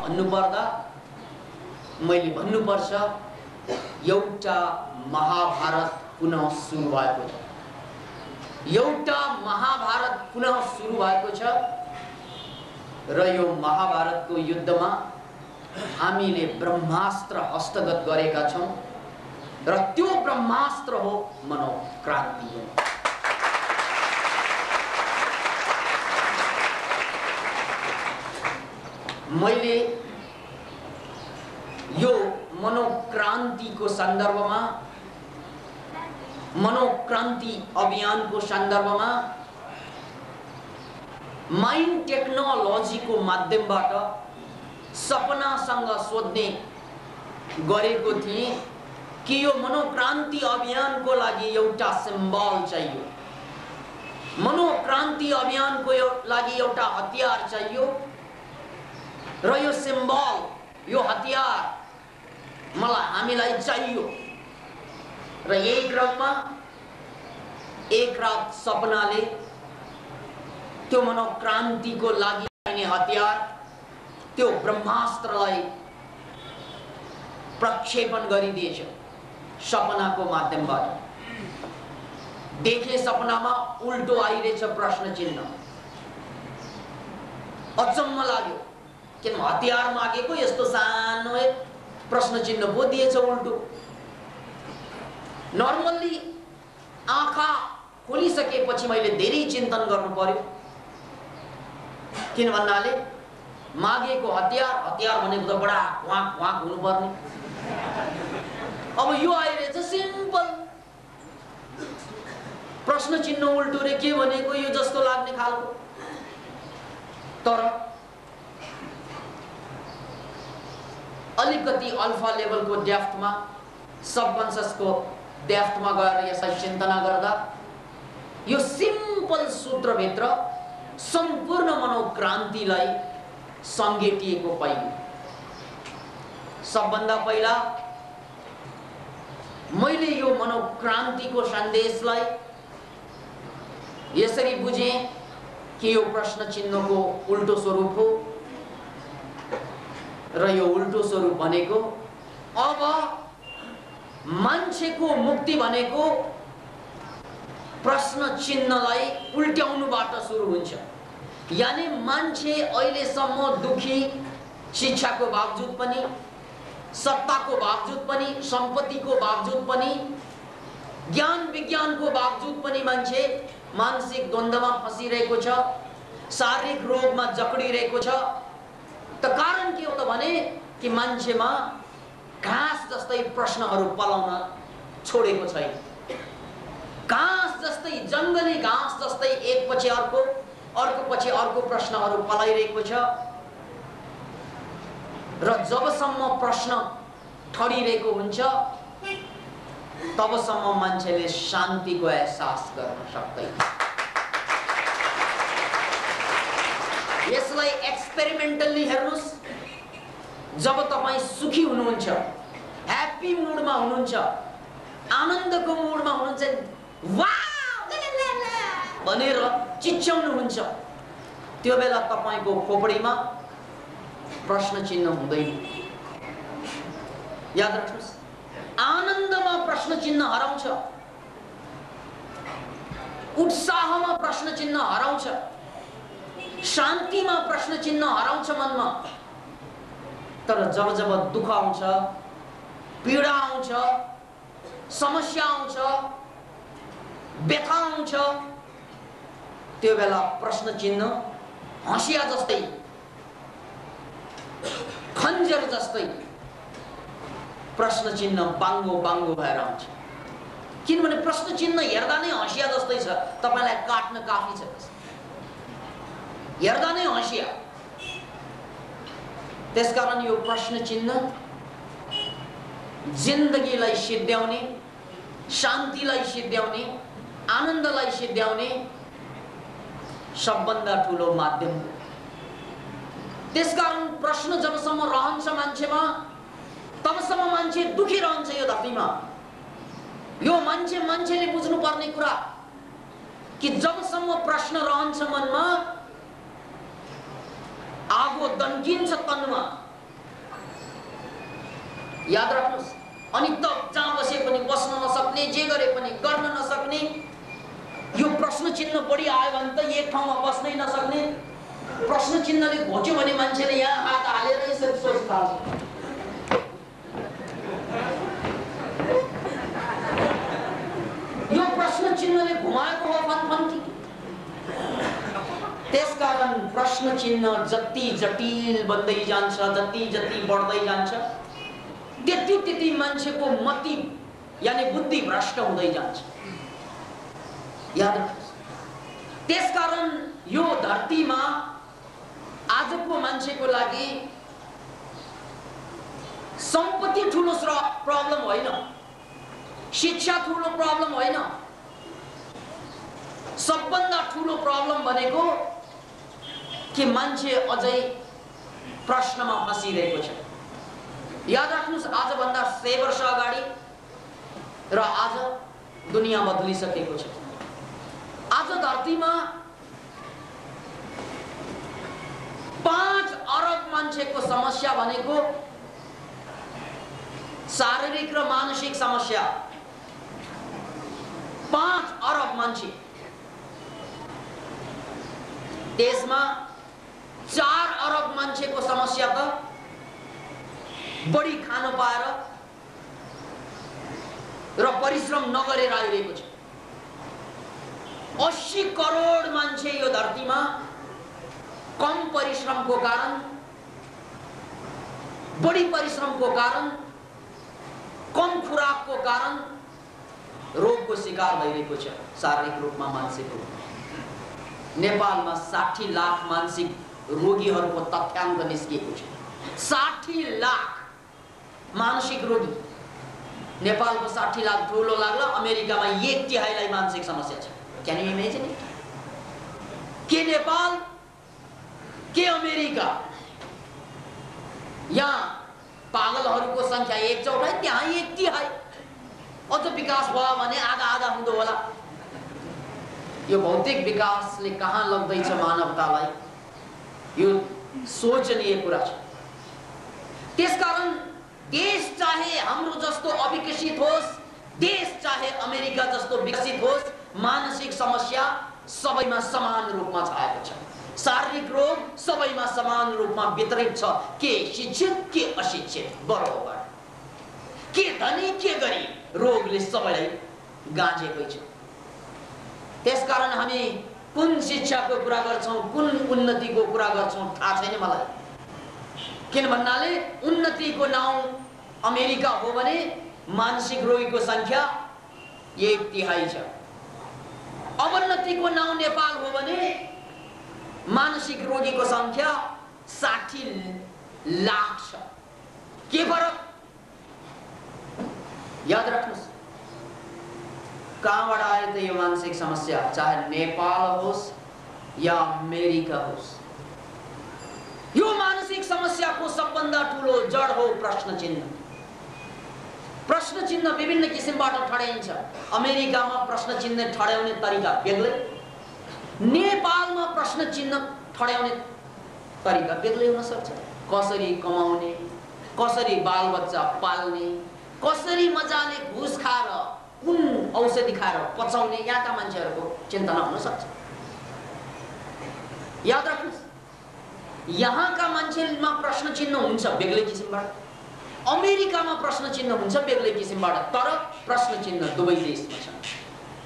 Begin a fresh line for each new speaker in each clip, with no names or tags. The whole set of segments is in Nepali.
भन्नुपर्दा मैले भन्नुपर्छ एउटा महाभारत पुनः सुरु भएको छ। एउटा महाभारत पुनः सुरु भएको छ र यो महाभारतको युद्धमा हामीले ब्रह्मास्त्र हस्तगत गरेका छौं र त्यो ब्रह्मास्त्र हो मनोक्रान्ति। मैले यो मनोक्रान्तिको सन्दर्भमा, मनोक्रान्ति अभियानको सन्दर्भमा माइन्ड टेक्नोलोजीको माध्यमबाट सपनासँग सोध्ने गरेको थिएँ कि यो मनोक्रान्ति अभियानको लागि एउटा सिम्बल चाहियो, मनोक्रान्ति अभियानको लागि एउटा हतियार चाहियो र यो सिम्बल, यो हतियार हामीलाई चाहियो। र यही क्रममा एक रात सपनाले त्यो मनोक्रान्तिको लागि चाहिने हतियार, त्यो ब्रह्मास्त्रलाई प्रक्षेपण गरिदिएछ सपनाको माध्यमबाट। देखे सपनामा उल्टो आइरहेछ प्रश्न चिन्ह। अचम्म लाग्यो, किन हतियार मागेको यस्तो सानो एक प्रश्न चिन्ह पो दिएछ उल्टो। नर्मल्ली आँखा खोलिसकेपछि मैले धेरै चिन्तन गर्नु पर्यो, किन भन्नाले मागेको हतियार, हतियार भनेको त बडा वाक वाक हुनुपर्ने। अब यो आइरहेछ सिम्पल प्रश्न चिन्ह उल्टो रे, के भनेको यो जस्तो लाग्ने खालको। तर अलिकति अल्फा लेभलको डेफ्थमा, सबकन्सियसको डेफ्थमा गएर यसलाई चिन्तना गर्दा यो सिम्पल सूत्रभित्र सम्पूर्ण मनोक्रान्तिलाई सङ्गेटिएको पाइयो। सबभन्दा पहिला मैले यो मनोक्रान्तिको सन्देशलाई यसरी बुझेँ कि यो प्रश्न चिन्हको उल्टो स्वरूप हो र यो उल्टो स्वरूप भनेको अब मान्छेको मुक्ति भनेको प्रश्न चिन्हलाई उल्ट्याउनुबाट सुरु हुन्छ। यानी मान्छे अहिलेसम्म दुखी, शिक्षाको बावजुद पनि, सत्ताको बावजुद पनि, सम्पत्तिको बावजुद पनि, ज्ञान विज्ञानको बावजुद पनि मान्छे मानसिक द्वन्द्वमा फसिरहेको छ, शारीरिक रोगमा जक्डिरहेको छ। त कारण के हो त भने कि मान्छेमा घाँस जस्तै प्रश्नहरू पलाउन छोडेको छैन। घाँस जस्तै, जङ्गली घाँस जस्तै एक पछि अर्को, अर्को पछि अर्को प्रश्नहरू पलाइरहेको छ र जबसम्म प्रश्न ठडिरहेको हुन्छ तबसम्म मान्छेले शान्तिको एहसास गर्न सक्दैन। यसलाई एक्सपेरिमेन्टली हेर्नुस्। जब तपाईं सुखी हुनुहुन्छ, ह्याप्पी मुडमा हुनुहुन्छ, आनन्दको मुडमा हुनुहुन्छ, वाउ भनेर चिच्याउनुहुन्छ, त्यो बेला तपाईको खोपडीमा प्रश्न चिन्ह हुँदैन। याद राख्नुस्, आनन्दमा प्रश्न चिन्ह हराउँछ, उत्साहमा प्रश्न चिन्ह हराउँछ, शान्तिमा प्रश्न चिन्ह हराउँछ मनमा। तर जब जब दुःख आउँछ, पीडा आउँछ, समस्या आउँछ, व्यथा आउँछ, त्यो बेला प्रश्न चिन्ह हँसिया जस्तै, खञ्जर जस्तै प्रश्न चिन्ह बाङ्गो बाङ्गो भएर आउँछ। किनभने प्रश्न चिन्ह हेर्दा नै हँसिया जस्तै छ, तपाईलाई काट्न काफी छ, हेर्दा नै हँसिया। त्यसकारण यो प्रश्न चिन्ह जिन्दगीलाई सिद्ध्याउने, शान्तिलाई सिद्ध्याउने, आनन्दलाई सिद्ध्याउने सबभन्दा ठुलो माध्यम हो। त्यसकारण प्रश्न जबसम्म रहन्छ मान्छेमा तबसम्म मान्छे दुखी रहन्छ यो धरतीमा। यो मान्छेले बुझ्नु पर्ने कुरा कि जबसम्म प्रश्न रहन्छ मनमा, आगो दन्किन्छ तनमा, याद राख्नुहोस्। अनि त जहाँ बसे पनि बस्न नसक्ने, जे गरे पनि गर्न नसक्ने, यो प्रश्न चिन्ह बढी आयो भने त एक ठाउँमा बस्नै नसक्ने, प्रश्न चिन्हले घोच्यो भने मान्छेले यहाँ हात हालेर यसरी सोच थाल्छ। यो प्रश्न चिन्हले घुमाएको हो फनफन्ती। त्यसकारण प्रश्न चिन्ह जति जटिल बन्दै जान्छ, जति जति बढ्दै जान्छ, त्यति त्यति मान्छेको मति यानी बुद्धि भ्रष्ट हुँदै जान्छ। याद राख्नुहोस्। त्यसकारण यो धरतीमा आजको मान्छेको लागि सम्पत्ति ठुलो प्रब्लम होइन, शिक्षा ठुलो प्रब्लम होइन, सबभन्दा ठुलो प्रब्लम भनेको कि मान्छे अझै प्रश्नमा फसिरहेको छ। याद राख्नुहोस्, आजभन्दा 100 वर्ष अगाडि र आज दुनियाँ बदलिसकेको छ। आज धरतीमा 5 अरब मान्छेको समस्या भनेको शारीरिक र मानसिक समस्या। 5 अरब मान्छे, त्यसमा 4 अरब मान्छेको समस्या त बढी खान पाएर र परिश्रम नगरेर आइरहेको छ। 80 करोड मान्छे यो धरतीमा कम परिश्रमको कारण, बढी परिश्रमको कारण, कम खुराकको कारण रोगको शिकार भइरहेको छ, शारीरिक रूपमा, मानसिक रूपमा। नेपालमा 60 लाख मानसिक रोगीहरूको तथ्याङ्क निस्किएको छ। 60 लाख मानसिक रोगी। नेपालको 60 लाख ठुलो लाग्ला, अमेरिकामा 1/3 मानसिक समस्या छ। Can you imagine it? के नेपाल, के अमेरिका, यहाँ पागलहरूको संख्या 1/4, त्यहाँ 1/3। अझ विकास भयो भने आधा आधा हुँदो होला। यो भौतिक विकासले कहाँ लग्दैछ मानवतालाई, यो सोचनीय कुरा छ। त्यसकारण देश चाहे हाम्रो जस्तो अविकसित होस्, देश चाहे अमेरिका जस्तो विकसित होस्, मानसिक समस्या सबैमा समान रूपमा छाएको छ। शारीरिक रोग सबैमा समान रूपमा वितरित छ। के शिक्षित, के अशिक्षित, बराबर, के धनी, के गरिब, रोगले सबैलाई गाँजेकै छ। त्यसकारण हामी कुन शिक्षाको कुरा गर्छौं, कुन उन्नतिको कुरा गर्छौं थाहा छैन मलाई। किन भन्नाले उन्नतिको नाउँ अमेरिका हो भने मानसिक रोगीको संख्या 1/3 छ। अवन्नतिको नाउँ नेपाल हो भने मानसिक रोगीको संख्या 60 लाख छ। के फरक? याद राख्नुहोस्, कहाँबाट आयो त यो मानसिक समस्या? चाहे नेपाल होस् या अमेरिका होस्, यो मानसिक समस्याको सबभन्दा ठुलो जड हो प्रश्न चिन्ह। प्रश्न चिन्ह विभिन्न किसिमबाट ठड्याइन्छ। अमेरिकामा प्रश्न चिन्ह ठड्याउने तरिका बेग्लै, नेपालमा प्रश्न चिन्ह ठड्याउने तरिका बेग्लै हुन सक्छ। कसरी कमाउने, कसरी बालबच्चा पाल्ने, कसरी मजाले घुस खाएर, कुन औषधि खाएर पचाउने, यहाँका मान्छेहरूको चिन्तना हुन सक्छ। याद राख्नुहोस्, यहाँका मान्छेमा प्रश्न चिन्ह हुन्छ बेग्लै किसिमबाट, अमेरिकामा प्रश्न चिन्ह हुन्छ बेग्लै किसिमबाट, तर प्रश्न चिन्ह दुवै देशमा छ।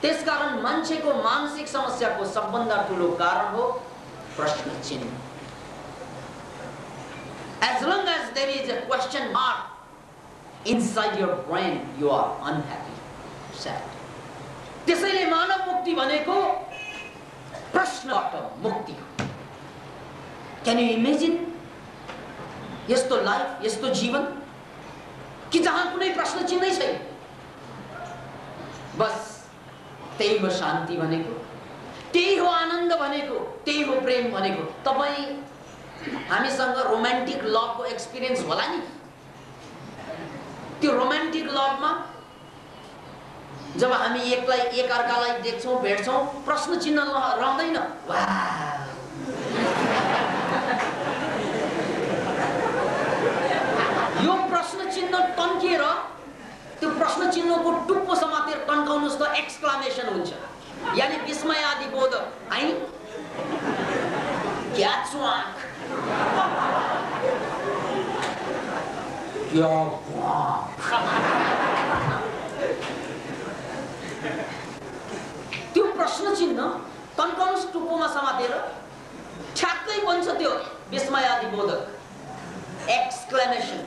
त्यसकारण मान्छेको मानसिक समस्याको सबभन्दा ठुलो कारण हो प्रश्न चिन्ह। As long as there is a question mark inside your brain, you are unhappy, sad. त्यसैले मानव मुक्ति भनेको प्रश्नबाट मुक्ति हो। Can you imagine यस्तो लाइफ, यस्तो जीवन कि जहाँ कुनै प्रश्न चिन्है छैन? बस त्यही हो शान्ति भनेको, त्यही हो आनन्द भनेको, त्यही हो प्रेम भनेको। तपाई हामीसँग रोमान्टिक लभको एक्सपिरियन्स होला नि? त्यो रोमान्टिक लभमा जब हामी एक अर्कालाई देख्छौं, भेट्छौं, प्रश्न चिन्ह रहँदैन। यो प्रश्न चिन्ह प्रश्न चिन्हको टुप्पो समातेर टन्काउनुस् त एक्सक्लामेसन हुन्छ, यानी विस्मयादिबोधक है। क्या च्वाक, क्या त्यो प्रश्न चिन्ह टन्काउनुस् टुप्पोमा समातेर ठ्याक्कै बन्छ त्यो विस्मयादिबोधक एक्सक्लेमेसन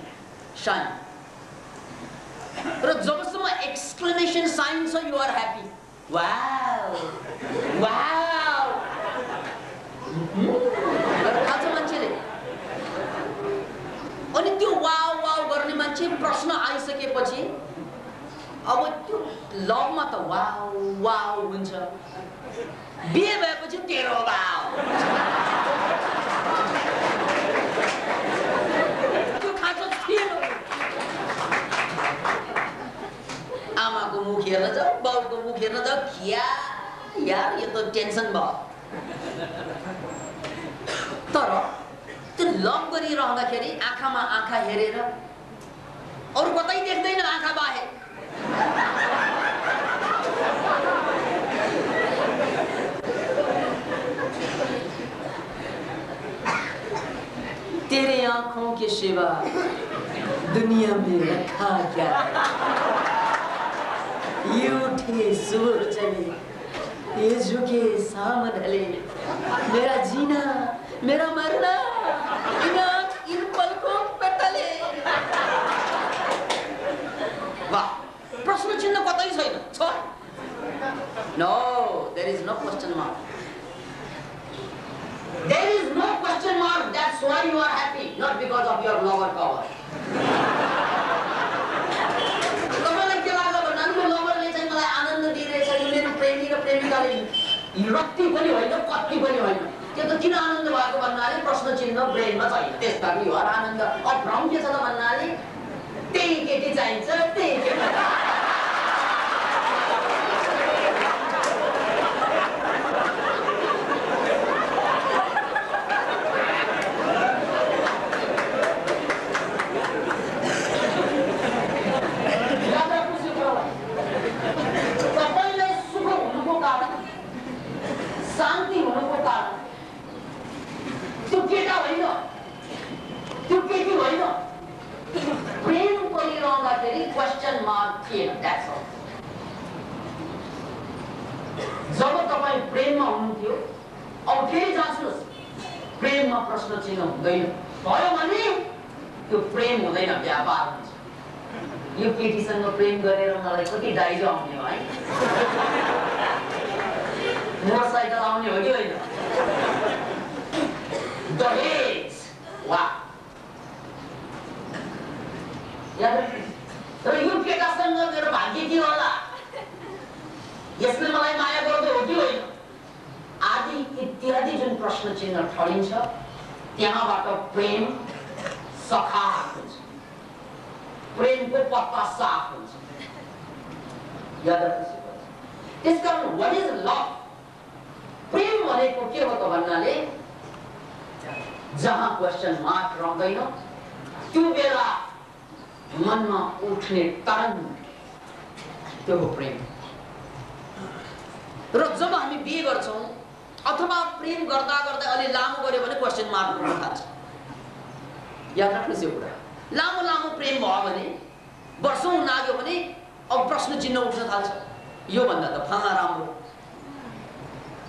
साइन। र जबसम्म एक्सक्लेमेसन साइन छ you are happy, wow wow थाहा छ मान्छेले। अनि त्यो वाउ वाउ गर्ने मान्छे प्रश्न आइसकेपछि अब त्यो लभमा त वाउ वाउ हुन्छ, बिहे भएपछि तेरो वाउ त्यो खाँचो थिएन। आमाको मुख हेर्न जाऊ, बाउको मुख हेर्न जाऊ, क्या यार यो त टेन्सन भयो। तर त्यो लभ गरिरहँदाखेरि आँखामा आँखा हेरेर अरू कतै देख्दैन आँखा बाहेक, तेरे आंखों के सिवा दुनिया में रखा क्या, ये उठे सुबह चले, ये झुके शाम ढले, मेरा जीना मेरा मरना इन पलकों पे टले। वाह, प्रश्न चिन्ह कतै छैन छ। No, there is no question mark, there is no question mark, that's why you are happy, not because of your lover cover. तपाईलाई के लाग्छ भन्नाले लभरले चाहिँ मलाई आनन्द दिइरहेछ, यो मेरो प्रेमी र प्रेमिकाले रक्ति पनि होइन कति पनि होइन, त्यो त किन आनन्द भएको भन्नाले प्रश्न चिन्ह ब्रेनमा छैन, त्यसकारण यो आनन्द। अब भ्रम के छ त भन्नाले त्यही केटी चाहिन्छ, त्यही केटी क्वेश्चन मार्क थिएन, द्याट्स अल। जब तपाईँ प्रेममा हुनुहुन्थ्यो, अब फेरि जाँच्नुहोस्, प्रेममा प्रश्न चिन्ह हुँदैन भयो भने त्यो प्रेम हुँदैन, व्यापार हुन्छ। यो केटीसँग प्रेम गरेर मलाई कति दाइजो आउने हो है, मोटरसाइकल आउने हो कि होइन, दहेज, वाह। तर यो केटासँग मेरो भाग्य के होला, यसले मलाई माया गर्दो हो कि होइन, आदि इत्यादि जुन प्रश्न चिन्ह ठडिन्छ त्यहाँबाट प्रेम सखाप हुन्छ, प्रेमको पत्ता साफ हुन्छ। याद राख्नुहोस्। त्यसकारण व्हाट इज लभ, प्रेम भनेको के हो त भन्नाले जहाँ क्वेश्चन मार्क रहँदैन त्यो बेला मनमा उठ्ने तरंग, त्यो हो प्रेम। र जब हामी बिहे गर्छौं अथवा प्रेम गर्दा गर्दै अलि लामो गर्यो भने क्वेश्चन मार्क उठ्न थाल्छ। याद राख्नुहोस् यो कुरा, लामो लामो प्रेम भयो भने वर्षौं लाग्यो भने अब प्रश्न चिन्ह उठ्न थाल्छ, यो भन्दा त फला राम्रो,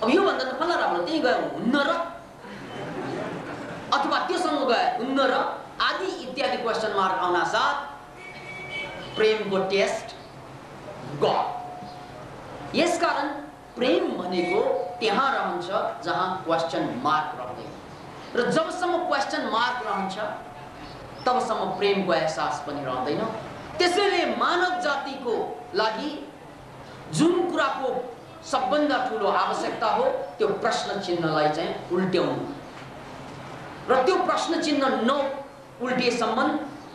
अब यो भन्दा त फला राम्रो, त्यही गयो हुन्न र, अथवा त्योसँग गए हुन्न र, आदि इत्यादि क्वेश्चन मार्क आउन साथ प्रेमको टेस्ट गयो। यसकारण प्रेम भनेको त्यहाँ रहन्छ जहाँ क्वेश्चन मार्क रहँदैन, र जबसम्म क्वेश्चन मार्क रहन्छ तबसम्म प्रेमको एहसास पनि रहँदैन। त्यसैले मानव जातिको लागि जुन कुराको सबभन्दा ठूलो आवश्यकता हो त्यो प्रश्न चिन्हलाई चाहिँ उल्ट्याउनु, र त्यो प्रश्न चिन्ह नउल्टिएसम्म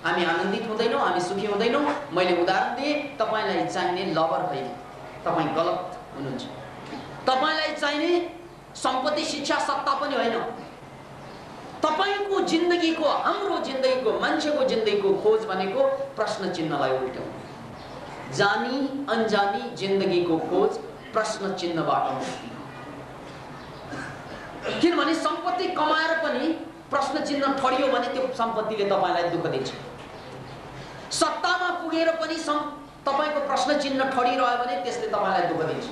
हामी आनन्दित हुँदैनौँ, हामी सुखी हुँदैनौँ। मैले उदाहरण दिएँ, तपाईलाई चाहिने लभर होइन, तपाईँ गलत हुनुहुन्छ। तपाईलाई चाहिने सम्पत्ति शिक्षा सत्ता पनि होइन, तपाईको जिन्दगीको, हाम्रो जिन्दगीको, मान्छेको जिन्दगीको खोज भनेको प्रश्न चिन्हलाई उल्ट्याउनु। जानी अनजानी जिन्दगीको खोज प्रश्न चिन्हबाट मुक्ति। किनभने सम्पत्ति कमाएर पनि प्रश्न चिन्ह ठडियो भने त्यो सम्पत्तिले तपाईलाई दुःख दिन्छ। सत्तामा पुगेर पनि तपाईको प्रश्न चिन्ह ठडिरह्यो भने त्यसले तपाईलाई दुःख दिन्छ।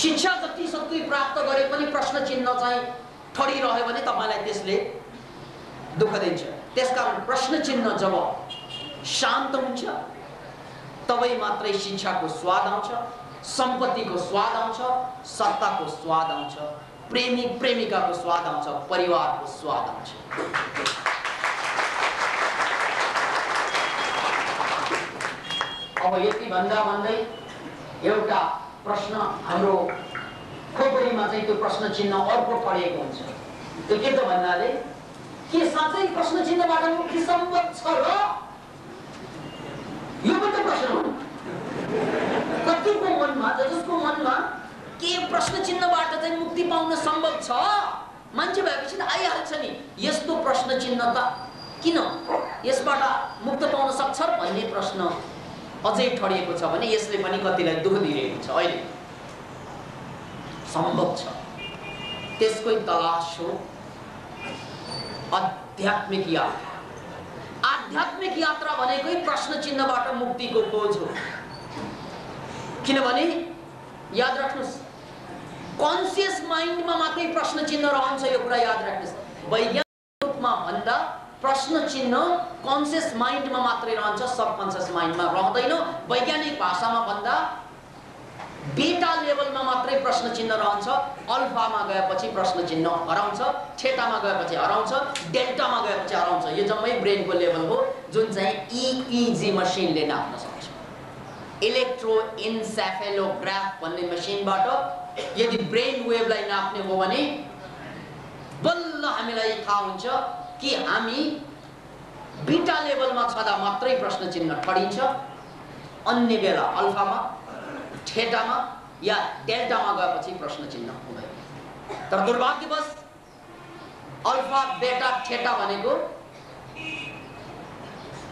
शिक्षा जति सक्ति प्राप्त गरे पनि प्रश्न चिन्ह चाहिँ ठडिरह्यो भने तपाईलाई त्यसले दुःख दिन्छ। त्यसकारण प्रश्न चिन्ह जब शान्त हुन्छ तबै मात्रै शिक्षाको स्वाद आउँछ, सम्पत्तिको स्वाद आउँछ, सत्ताको स्वाद आउँछ, प्रेमी प्रेमिकाको स्वाद आउँछ, परिवारको स्वाद आउँछ। अब यति भन्दै एउटा प्रश्न हाम्रो खोपडीमा चाहिँ त्यो प्रश्न चिन्ह अर्को ठडिएको हुन्छ। त्यो के त भन्नाले के साँच्चै प्रश्न चिन्हबाट मुक्ति सम्भव छ र? यो पनि प्रश्न हो। कतिको मनमा, जसको मनमा के प्रश्न चिन्हबाट चाहिँ मुक्ति पाउन सम्भव छ, मान्छे भएपछि त आइहाल्छ नि यस्तो प्रश्न चिन्ह त किन यसबाट मुक्त पाउन सक्छ भन्ने प्रश्न अझै ठडिएको छ भने यसले पनि कतिलाई दुःख दिइरहेको छ। अहिले सम्भव छ, त्यसकै तलास हो आध्यात्मिक यात्रा। आध्यात्मिक यात्रा भनेकै प्रश्न चिन्हबाट मुक्तिको खोज हो। किनभने याद राख्नुस्, कन्सियस माइन्डमा मात्रै प्रश्न चिन्ह रहन्छ, यो कुरा याद राख्नुस्। वैज्ञानिक रूपमा भन्दा प्रश्न चिन्ह कन्सियस माइन्डमा मात्रै रहन्छ, सबकन्सियस माइन्डमा रहँदैन। वैज्ञानिक भाषामा भन्दा बीटा लेभलमा मात्रै प्रश्न चिन्ह रहन्छ, अल्फामा गएपछि प्रश्न चिन्ह हराउँछ, थेटामा गएपछि हराउँछ, डेल्टामा गएपछि हराउँछ। यो जम्मै ब्रेनको लेभल हो जुन चाहिँ EEG मसिनले नाप्न सक्छ। इलेक्ट्रोइन्सेफेलोग्राफ भन्ने मसिनबाट यदि ब्रेन वेभलाई नाप्ने हो भने बल्ल हामीलाई थाहा हुन्छ कि हामी बीटा लेभलमा छँदा मात्रै प्रश्न चिन्ह ठडिन्छ, अन्य बेला अल्फामा, थेटामा या डेल्टामा गएपछि प्रश्न चिन्ह हुँदैन। तर दुर्भाग्यवश अल्फा बेटा थेटा भनेको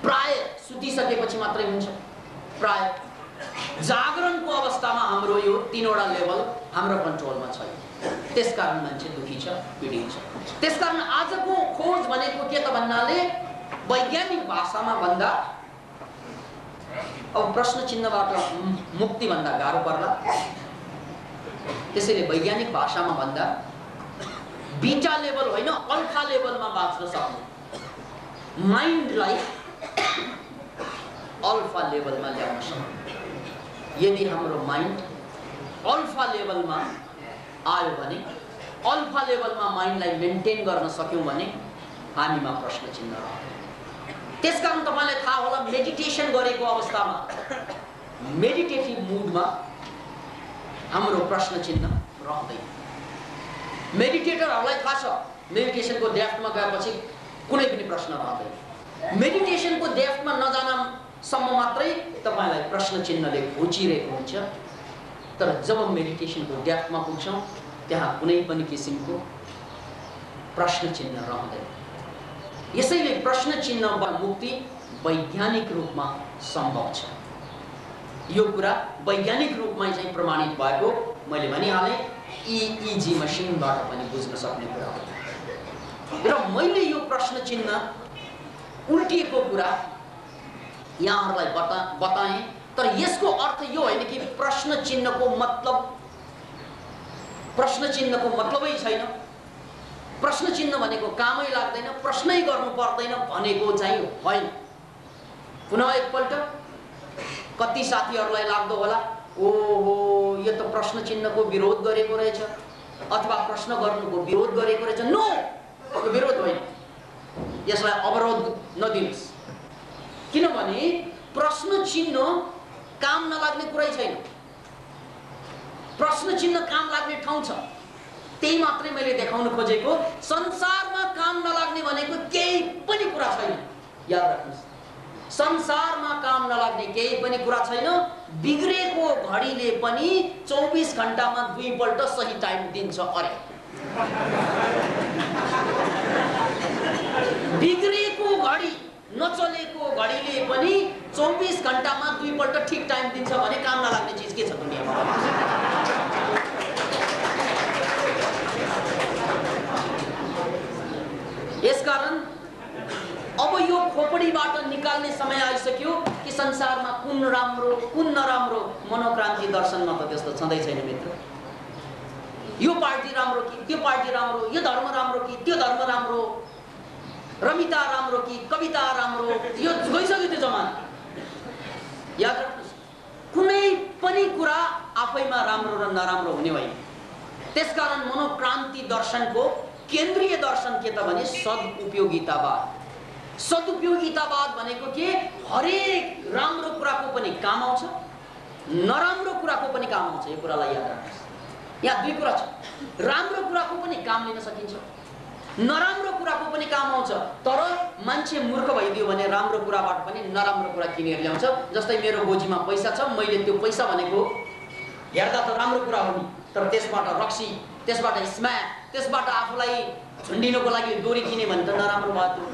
प्राय सुतिसकेपछि मात्रै हुन्छ। प्राय जागरणको अवस्थामा हाम्रो यो तीनवटा लेभल हाम्रो कन्ट्रोलमा छैन। त्यसकारण मान्छे दुखी छ, पीडित छ। त्यसकारण आजको खोज भनेको के त भन्नाले वैज्ञानिक भाषामा भन्दा अब प्रश्न चिन्हबाट मुक्ति भन्दा गाह्रो पर्ला। त्यसैले वैज्ञानिक भाषामा भन्दा बीटा लेभल होइन अल्फा लेभलमा बाँच्न सक्नु, माइन्डलाई अल्फा लेभलमा ल्याउन सक्नु। यदि हाम्रो माइन्ड अल्फा लेभलमा आयो भने, अल्फा लेभलमा माइन्डलाई मेन्टेन गर्न सक्यौँ भने हामीमा प्रश्न चिन्ह रहन्छ। त्यसकारण तपाईलाई थाहा होला मेडिटेसन गरेको अवस्थामा, मेडिटेटिभ मुडमा हाम्रो प्रश्न चिन्ह रहँदैन। मेडिटेटरहरूलाई थाहा छ मेडिटेसनको डेप्थमा गएपछि कुनै पनि प्रश्न रहँदैन। मेडिटेसनको डेप्थमा नजानसम्म मात्रै तपाईलाई प्रश्न चिन्हले घोचिरहेको हुन्छ। तर जब मेडिटेसनको डेप्थमा पुग्छौँ त्यहाँ कुनै पनि किसिमको प्रश्न चिन्ह रहँदैन। यसैले प्रश्न चिन्हबाट मुक्ति वैज्ञानिक रूपमा सम्भव छ। यो कुरा वैज्ञानिक रूपमा चाहिँ प्रमाणित भएको मैले भनिहालेँ, EEG मसिनबाट पनि बुझ्न सक्ने कुरा हो। र मैले यो प्रश्न चिन्ह उल्टिएको कुरा यहाँहरूलाई बताएँ। तर यसको अर्थ यो होइन कि प्रश्न चिन्हको मतलबै छैन, प्रश्न चिन्ह भनेको कामै लाग्दैन, प्रश्नै गर्नु पर्दैन भनेको चाहिँ होइन। पुनः एकपल्ट कति साथीहरूलाई लाग्दो होला, ओहो यो त प्रश्न चिन्हको विरोध गरेको रहेछ अथवा प्रश्न गर्नुको विरोध गरेको रहेछ। नो, यो विरोध होइन, यसलाई अवरोध नदिनुहोस्। किनभने प्रश्न चिन्ह काम नलाग्ने कुरै छैन, प्रश्न चिन्ह काम लाग्ने ठाउँ छ। त्यही मात्रै मैले देखाउन खोजेको। संसारमा काम नलाग्ने भनेको केही पनि कुरा छैन। याद राख्नुहोस्, संसारमा काम नलाग्ने केही पनि कुरा छैन। बिग्रेको घडीले पनि 24 घण्टामा 2 पल्ट सही टाइम दिन्छ। अरे बिग्रेको घडी, नचलेको घडीले पनि 24 घण्टामा 2 पल्ट ठीक टाइम दिन्छ भने काम नलाग्ने चीज के छ दुनियाँमा? यसकारण अब यो खोपडीबाट निकाल्ने समय आइसक्यो कि संसारमा कुन राम्रो कुन नराम्रो मनोक्रान्ति दर्शनमा त त्यस्तो छँदै छैन मित्र। यो पार्टी राम्रो कि त्यो पार्टी राम्रो, यो धर्म राम्रो कि त्यो धर्म राम्रो, रमिता राम्रो कि कविता राम्रो, यो गइसक्यो त्यो जमाना। याद राख्नुहोस्, कुनै पनि कुरा आफैमा राम्रो र नराम्रो हुने होइन। त्यसकारण मनोक्रान्ति दर्शनको केन्द्रीय दर्शन के त भने सदुपयोगितावाद। सदुपयोगितावाद भनेको के? हरेक राम्रो कुराको पनि काम आउँछ, नराम्रो कुराको पनि काम आउँछ। यो कुरालाई याद राख्नुहोस्। यहाँ 2 कुरा छ। राम्रो कुराको पनि काम लिन सकिन्छ, नराम्रो कुराको पनि काम आउँछ। तर मान्छे मूर्ख भइदियो भने राम्रो कुराबाट पनि नराम्रो कुरा किनेर ल्याउँछ। जस्तै मेरो गोजीमा पैसा छ, मैले त्यो पैसा भनेको हेर्दा त राम्रो कुरा हो नि, तर त्यसबाट रक्सी, त्यसबाट स्म्याक, त्यसबाट आफूलाई झुन्डिनको लागि डोरी किने भने त नराम्रो भयो।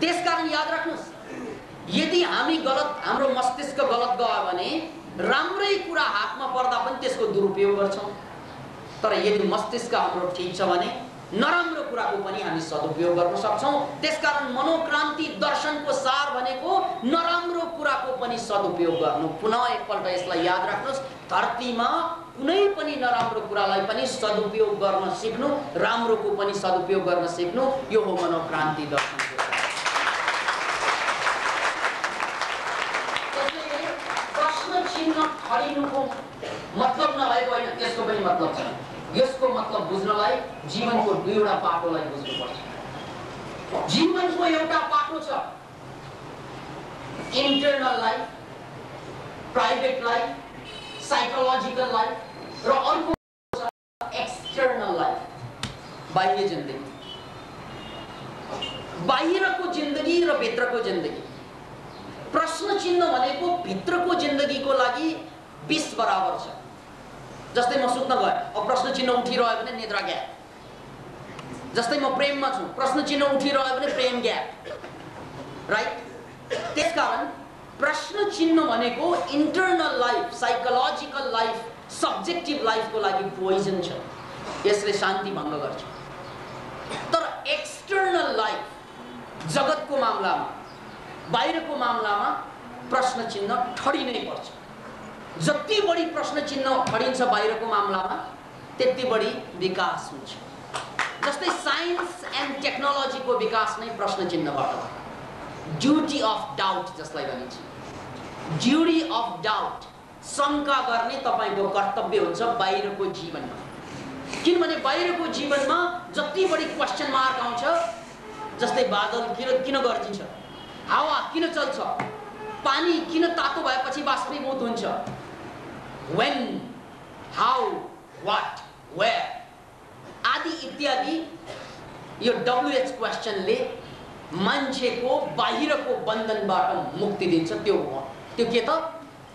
त्यसकारण याद राख्नुहोस्, यदि हामी गलत, हाम्रो मस्तिष्क गलत गयो भने राम्रै कुरा हातमा पर्दा पनि त्यसको दुरुपयोग गर्छौँ। तर यदि मस्तिष्क हाम्रो ठिक छ भने नराम्रो कुराको पनि हामी सदुपयोग गर्न सक्छौँ। त्यसकारण मनोक्रान्ति दर्शनको सार भनेको नराम्रो कुराको पनि सदुपयोग गर्नु। पुनः एकपल्ट यसलाई याद राख्नुहोस्, धरतीमा कुनै पनि नराम्रो कुरालाई पनि सदुपयोग गर्न सिक्नु, राम्रोको पनि सदुपयोग गर्न सिक्नु, यो हो मनोक्रान्ति दर्शनको। खडिनुको मतलब नभएको होइन, त्यसको पनि मतलब छ। यसको मतलब बुझ्नलाई जीवनको 2वटा पाटोलाई बुझ्नुपर्छ। जीवनको एउटा पाटो छ internal life, private life, psychological life, र अर्को छ एक्सटर्नल लाइफ, बाह्य जिन्दगी। बाहिरको जिन्दगी र भित्रको जिन्दगी। प्रश्न चिन्ह भनेको भित्रको जिन्दगीको लागि 20 बराबर छ। जस्तै म सुत्न गएँ, अब प्रश्न चिन्ह उठिरह्यो भने निद्रा ग्याप। जस्तै म प्रेममा छु, प्रश्न चिन्ह उठिरह्यो भने प्रेम ग्याप, राइट? त्यसकारण प्रश्न चिन्ह भनेको internal life, psychological life, subjective लाइफको लागि पोइजन छ। यसले शान्ति भङ्ग गर्छ। तर एक्सटर्नल लाइफ, जगतको मामलामा, बाहिरको मामलामा प्रश्न चिन्ह ठडिनै पर्छ। जति बढी प्रश्न चिन्ह ठडिन्छ बाहिरको मामलामा, त्यति बढी विकास हुन्छ। जस्तै साइन्स एन्ड टेक्नोलोजीको विकास नै प्रश्न चिन्हबाट हो। ड्युटी अफ डाउट जसलाई भनिन्छ, ड्युटी अफ डाउट, शङ्का गर्ने तपाईँको कर्तव्य हुन्छ बाहिरको जीवनमा। किनभने बाहिरको जीवनमा जति बढी क्वेसन मार्क आउँछ, जस्तै बादल किन गर्जिन्छ, हावा किन चल्छ, पानी किन तातो भएपछि बाष्पीभूत हुन्छ, when, how, what, where आदि इत्यादि। यो WH क्वेसनले मान्छेको बाहिरको बन्धनबाट मुक्ति दिन्छ। त्यो के त?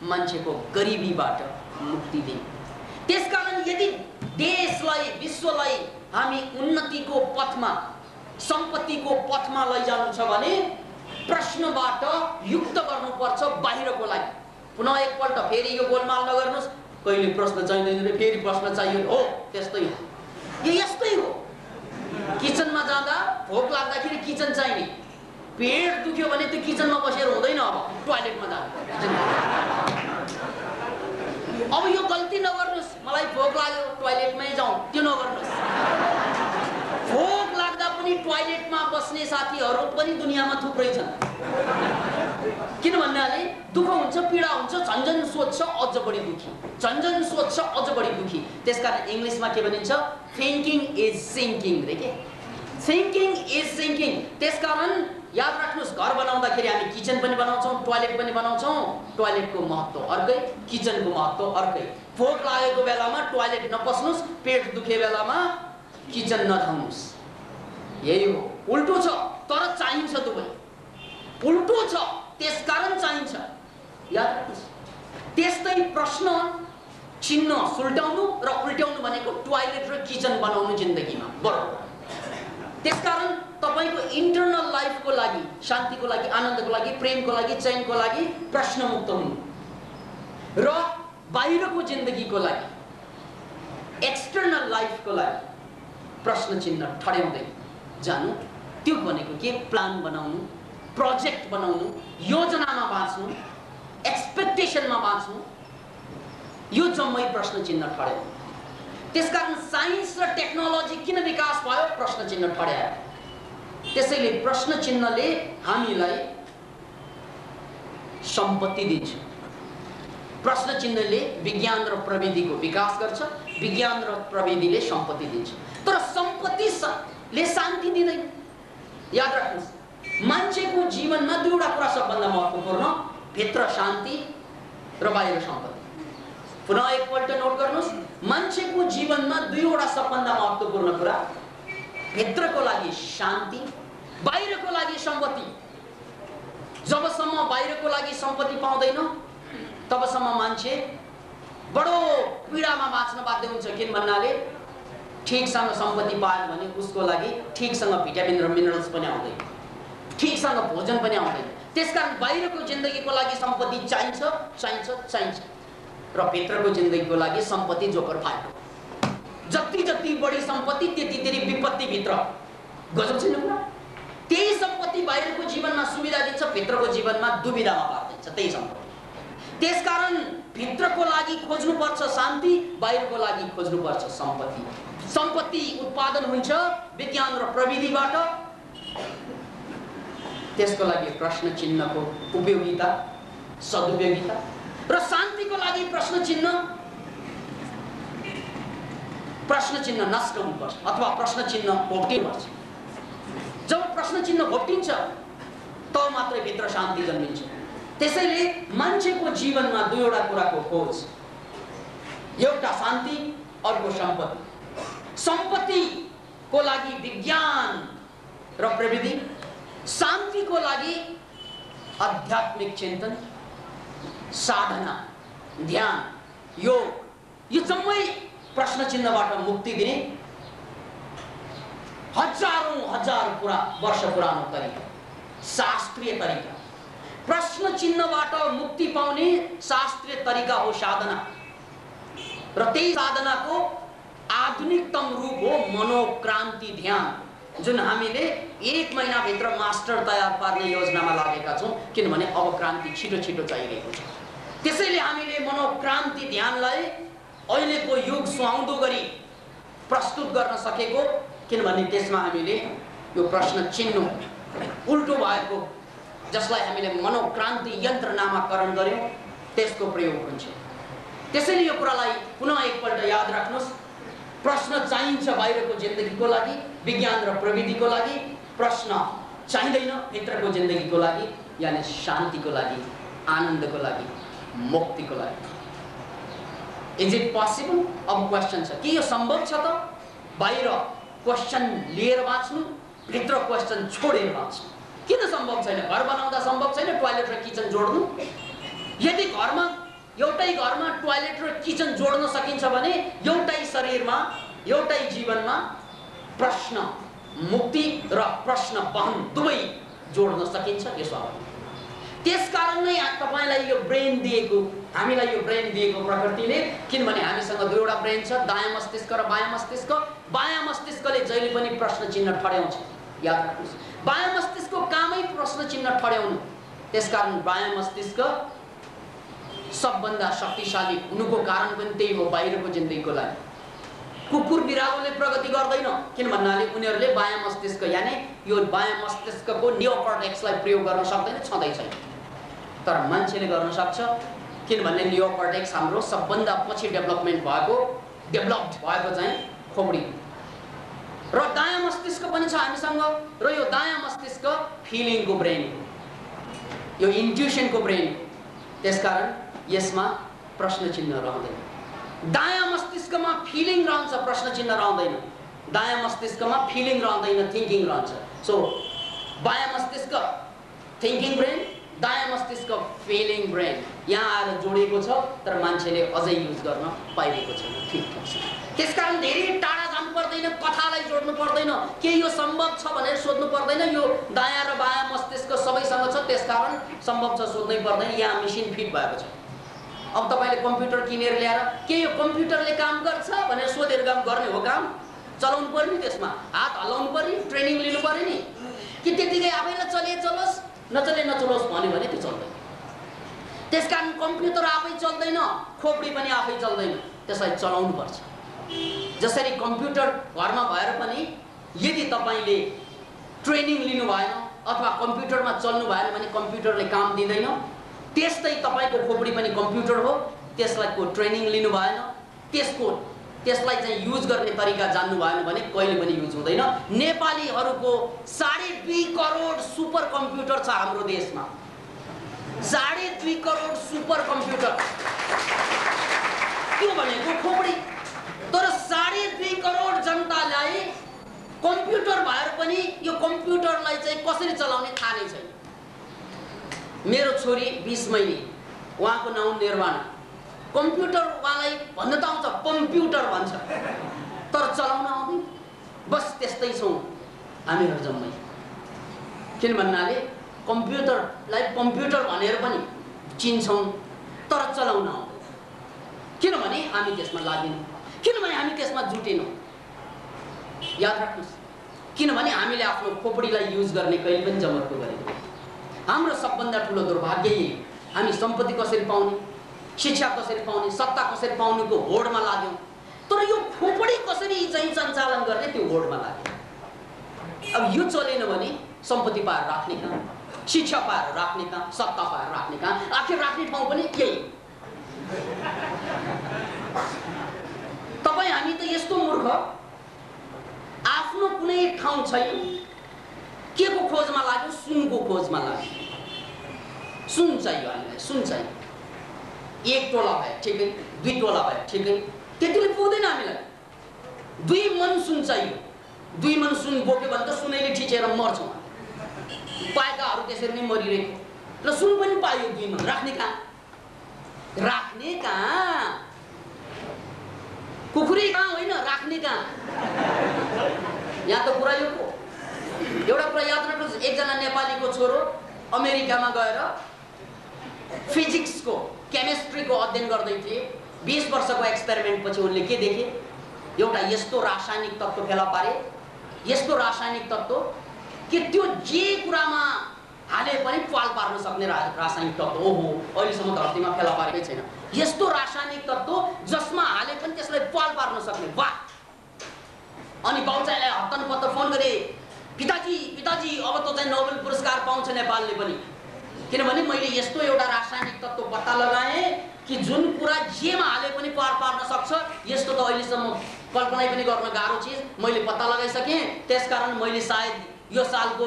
मान्छेको गरिबीबाट मुक्ति दिन्छ। त्यसकारण यदि देशलाई, विश्वलाई हामी उन्नतिको पथमा, सम्पत्तिको पथमा लैजानु छ भने प्रश्नबाट युक्त गर्नुपर्छ बाहिरको लागि। पुनः एकपल्ट फेरि यो गोलमाल नगर्नुहोस्, कहिले प्रश्न चाहिँदैन रे फेरि प्रश्न चाहियो, हो त्यस्तै हो। यो यस्तै हो। किचनमा जाँदा भोक लाग्दाखेरि किचन चाहिने, पेट दुख्यो भने त्यो किचनमा बसेर हुँदैन। अब टोयलेटमा जाँदा अब यो गल्ती नगर्नुहोस्, मलाई भोक लाग्यो टोयलेटमै जाउँ, त्यो नगर्नुहोस्। भोक लाग्दा पनि टोयलेटमा बस्ने साथीहरू पनि दुनियाँमा थुप्रै छन्। किन भन्नाले दुःख हुन्छ, पीडा हुन्छ, झन्झन सोच्छ अझ बढी दुखी, झन्झन सोच्छ अझ बढी दुखी। त्यसकारण इङ्ग्लिसमा के भनिन्छ? थिङ्किङ इज सिङ्किङ रे के, थिङ्किङ इज सिङ्किङ। त्यसकारण याद राख्नुहोस्, घर बनाउँदाखेरि हामी किचन पनि बनाउँछौँ, टोयलेट पनि बनाउँछौँ। टोयलेटको महत्त्व अर्कै, किचनको महत्त्व अर्कै। भोक लागेको बेलामा टोयलेट नपस्नुहोस्, पेट दुखे बेलामा किचन नधाउनुहोस्। यही हो। उल्टो छ तर चाहिन्छ दुवै, उल्टो छ त्यसकारण चाहिन्छ। याद राख्नुहोस्। त्यस्तै प्रश्न चिन्ह सुल्टाउनु र उल्ट्याउनु भनेको टोयलेट र किचन बनाउनु जिन्दगीमा बराबर। त्यसकारण तपाईको इन्टरनल लाइफको लागि लागि, शान्तिको लागि, आनन्दको लागि, प्रेमको लागि, चैनको लागि प्रश्नमुक्त हुनु र बाहिरको जिन्दगीको लागि, एक्सटर्नल लाइफको लागि प्रश्न चिन्ह ठड्याउँदै जानु। त्यो भनेको के? प्लान बनाउनु, प्रोजेक्ट बनाउनु, योजनामा बाँच्नु, एक्सपेक्टेसनमा बाँच्नु, यो जम्मै प्रश्न चिन्ह ठड्याउनु। त्यसकारण साइन्स र टेक्नोलोजी किन विकास भयो? प्रश्न चिन्ह ठड्यायो। त्यसैले प्रश्न चिन्हले हामीलाई सम्पत्ति दिन्छ। प्रश्न चिन्हले विज्ञान र प्रविधिको विकास गर्छ, विज्ञान र प्रविधिले सम्पत्ति दिन्छ। तर सम्पत्तिले शान्ति दिँदैन। याद राख्नुहोस्, मान्छेको जीवनमा दुईवटा कुरा सबभन्दा महत्त्वपूर्ण, भित्र शान्ति र बाहिर सम्पत्ति। पुनः एकपल्ट नोट गर्नुहोस्, मान्छेको जीवनमा दुईवटा सबभन्दा महत्त्वपूर्ण कुरा, भित्रको लागि शान्ति, बाहिरको लागि सम्पत्ति। जबसम्म बाहिरको लागि सम्पत्ति पाउँदैन तबसम्म मान्छे बडो पीडामा बाँच्न बाध्य हुन्छ। किन भन्नाले ठिकसँग सम्पत्ति पायो भने उसको लागि ठिकसँग भिटामिन र मिनरल्स पनि आउँदैन, ठिकसँग भोजन पनि आउँदैन। त्यसकारण बाहिरको जिन्दगीको लागि सम्पत्ति चाहिन्छ चाहिन्छ चाहिन्छ र भित्रको जिन्दगीको लागि सम्पत्ति जोकर फाल्टो। जति जति बढी सम्पत्ति त्यति त्यति विपत्ति भित्र। गजब छैन कुरा? त्यही सम्पत्ति बाहिरको जीवनमा सुविधा दिन्छ, भित्रको जीवनमा दुविधामा पार्दिन्छ त्यही सम्पत्ति। त्यसकारण भित्रको लागि खोज्नुपर्छ शान्ति, बाहिरको लागि खोज्नुपर्छ सम्पत्ति। सम्पत्ति उत्पादन हुन्छ विज्ञान र प्रविधिबाट। त्यसको लागि प्रश्न चिन्हको उपयोगिता, सदुपयोगिता र शान्तिको लागि प्रश्न चिन्ह नष्ट हुनुपर्छ अथवा प्रश्न चिन्ह घोप्टिनुपर्छ। जब प्रश्न चिन्ह घोप्टिन्छ तब मात्रै भित्र शान्ति जन्मिन्छ। त्यसैले मान्छेको जीवनमा दुईवटा कुराको खोज, एउटा शान्ति, अर्को सम्पत्ति। सम्पत्तिको लागि विज्ञान र प्रविधि, शान्तिको लागि आध्यात्मिक चिन्तन, साधना, ध्यान, योग। यो जम्मै प्रश्न चिन्हबाट मुक्ति दिने हजारौं हजार वर्ष पुरानो तरिका, शास्त्रीय तरिका। प्रश्न चिन्हबाट मुक्ति पाउने शास्त्रीय तरिका हो साधना र त्यही साधनाको आधुनिकतम रूप हो मनोक्रान्ति ध्यान, जुन हामीले 1 महिनाभित्र मास्टर तयार पार्ने योजनामा लागेका छौँ। किनभने अब क्रान्ति छिटो छिटो चाहिरहेको छ। त्यसैले हामीले मनोक्रान्ति ध्यानलाई अहिलेको युग सुहाउँदो गरी प्रस्तुत गर्न सकेको, किनभने त्यसमा हामीले यो प्रश्न चिन्ह उल्टो भएको, जसलाई हामीले मनोक्रान्ति यन्त्र नामाकरण गर्यौं, त्यसको प्रयोग हुन्छ। त्यसैले यो कुरालाई पुनः एकपल्ट याद राख्नुहोस्। प्रश्न चाहिन्छ बाहिरको जिन्दगीको लागि, विज्ञान र प्रविधिको लागि। प्रश्न चाहिँदैन भित्रको जिन्दगीको लागि, यानी शान्तिको लागि, आनन्दको लागि, मुक्तिको लागि। Is it possible? अब क्वेसन छ, के यो सम्भव छ त? बाहिर क्वेसन लिएर बाँच्नु, भित्र क्वेसन छोडेर बाँच्नु। किन सम्भव छैन? घर बनाउँदा सम्भव छैन टोयलेट र किचन जोड्नु? यदि एउटै घरमा टोयलेट र किचन जोड्न सकिन्छ भने एउटै शरीरमा, एउटै जीवनमा प्रश्न मुक्ति र प्रश्न बहन दुवै जोड्न सकिन्छ। यो स्वाभाविक। त्यसकारण नै तपाईलाई यो ब्रेन दिएको, हामीलाई यो ब्रेन दिएको प्रकृतिले, किनभने हामीसँग दुईवटा ब्रेन छ, दायाँ मस्तिष्क र बायाँ मस्तिष्क। बायाँ मस्तिष्कले जहिले पनि प्रश्न चिन्ह ठड्याउँछ। याद राख्नुहोस्, बायाँ मस्तिष्कको कामै प्रश्न चिन्ह ठड्याउनु। त्यसकारण बायाँ मस्तिष्क सबभन्दा शक्तिशाली हुनुको कारण पनि त्यही हो बाहिरको जिन्दगीको लागि। कुकुर बिरालोले प्रगति गर्दैन, किन भन्नाले उनीहरूले बायाँ मस्तिष्क यानी यो बायाँ मस्तिष्कको नियोकर्टेक्सलाई प्रयोग गर्न सक्दैन, छँदै छैन। तर मान्छेले गर्न सक्छ, किनभने नियोकर्टेक्स हाम्रो सबभन्दा पछि डेभलप्ड भएको चाहिँ खोपडी र दायाँ मस्तिष्क पनि छ हामीसँग। र यो दायाँ मस्तिष्क फिलिङको ब्रेन हो, यो इन्ट्युसनको ब्रेन हो। त्यसकारण यसमा प्रश्न चिन्ह रहँदैन। दायाँ मस्तिष्कमा फिलिङ रहन्छ, प्रश्न चिन्ह रहँदैन। दायाँ मस्तिष्कमा फिलिङ रहँदैन, थिङ्किङ रहन्छ। सो बायाँ मस्तिष्क थिङ्किङ ब्रेन, दायाँ मस्तिष्क फिलिङ ब्रेन यहाँ आएर जोडिएको छ, तर मान्छेले अझै युज गर्न पाइरहेको छैन। ठिक छ। त्यसकारण धेरै टाढा जानु पर्दैन, कथालाई जोड्नु पर्दैन, के यो सम्भव छ भनेर सोध्नु पर्दैन। यो दायाँ र बायाँ त्यसकारण सम्भव छ सोध्नै पर्दैन, यहाँ मेसिन फिट भएको छ। अब तपाईले कम्प्युटर किनेर ल्याएर के यो कम्प्युटरले काम गर्छ भनेर सोधेर काम गर्ने हो? काम चलाउनु पर्यो नि, त्यसमा हात हल्लाउनु पर्यो, ट्रेनिङ लिनु पर्यो नि। कि त्यतिकै आफैले चलोस् नचले नचलोस् भन्यो भने त्यो चल्दैन। त्यसकारण कम्प्युटर आफै चल्दैन, खोपडी पनि आफै चल्दैन, त्यसलाई चलाउनु पर्छ। जसरी कम्प्युटर घरमा भएर पनि यदि तपाईले ट्रेनिङ लिनु भएन अथवा कम्प्युटरमा चल्नु भएन भने कम्प्युटरले काम दिँदैन, त्यस्तै तपाईको खोपडी पनि कम्प्युटर हो, त्यसलाई को ट्रेनिङ लिनु भएन, त्यसलाई चाहिँ युज गर्ने तरिका जान्नु भएन भने कहिले पनि युज हुँदैन। नेपालीहरूको 2.5 करोड सुपर कम्प्युटर छ हाम्रो देशमा, 2.5 करोड सुपर कम्प्युटर। त्यो भनेको खोपडी। तर 2.5 करोड जनतालाई कम्प्युटर भएर पनि यो कम्प्युटरलाई चाहिँ कसरी चलाउने थाहा नै छैन। मेरो छोरी 20 महिने, उहाँको नाम निर्वाणा। कम्प्युटर उहाँलाई भन्न त आउँछ, कम्प्युटर भन्छ, तर चलाउन आउँदैन। बस त्यस्तै छौँ हामीहरू जम्मै। किन भन्नाले कम्प्युटरलाई कम्प्युटर भनेर पनि चिन्छौँ तर चलाउन आउँदैन। किनभने हामी त्यसमा लाग्दैनौँ, किनभने हामी त्यसमा जुटेनौँ। याद राख्नुहोस्, किनभने हामीले आफ्नो खोपडीलाई युज गर्ने कहिले पनि जमर्को गरेको। हाम्रो सबभन्दा ठुलो दुर्भाग्य यही, हामी सम्पत्ति कसरी पाउने, शिक्षा कसरी पाउने, सत्ता कसरी पाउनेको होडमा लाग्यौँ, तर यो खोपडी कसरी चाहिँ सञ्चालन गर्ने त्यो होडमा लाग्यो। अब यो चलेन भने सम्पत्ति पाएर राख्ने कहाँ, शिक्षा पाएर राख्ने कहाँ, सत्ता पाएर राख्ने कहाँ, आखिर राख्ने ठाउँ पनि यही। तपाईँ हामी त यस्तो मूर्ख, आफ्नो कुनै ठाउँ छैन, के को खोजमा लाग्यो? सुनको खोजमा लाग्यो। सुन चाहियो हामीलाई, सुन चाहियो। 1 टोला भयो ठिकै, 2 टोला भयो ठिकै, त्यतिले पुग्दैन हामीलाई। 2 मन सुन चाहियो। 2 मन सुन बोक्यो भने त सुनैले ठिचेर मर्छौँ। पाएकाहरू त्यसरी नै मरिरहेको। र सुन पनि पायो 2 मन, राख्ने कहाँ? राख्ने कहाँ? कुखुरी कहाँ होइन, राख्ने कहाँ? यहाँ त कुरा यो हो। एउटा कुरा याद राख्नुहोस्, एकजना नेपालीको छोरो अमेरिकामा गएर फिजिक्सको, केमिस्ट्रीको अध्ययन गर्दै थिए। 20 वर्षको एक्सपेरिमेन्ट पछि उनले के देखे? एउटा यस्तो रासायनिक तत्त्व फेला पारे, यस्तो रासायनिक तत्त्व कि त्यो जे कुरामा हाले पनि पाल पार्न सक्ने रासायनिक तत्त्व। ओहो, अहिलेसम्म धरतीमा फेला पारेकै छैन यस्तो रासायनिक तत्त्व जसमा हाले पनि त्यसलाई पाल पार्न सक्ने। वाह! अनि बाउचाइलाई हत्तन पत्तर फोन गरे, पिताजी पिताजी अब त चाहिँ नोबेल पुरस्कार पाउँछ नेपालले पनि, किनभने मैले यस्तो एउटा रासायनिक तत्त्व पत्ता लगाएँ कि जुन कुरा जेमा हाले पनि पार पार्न सक्छ। यस्तो त अहिलेसम्म कल्पना पनि गर्न गाह्रो चिज मैले पत्ता लगाइसकेँ। त्यसकारण मैले सायद यो सालको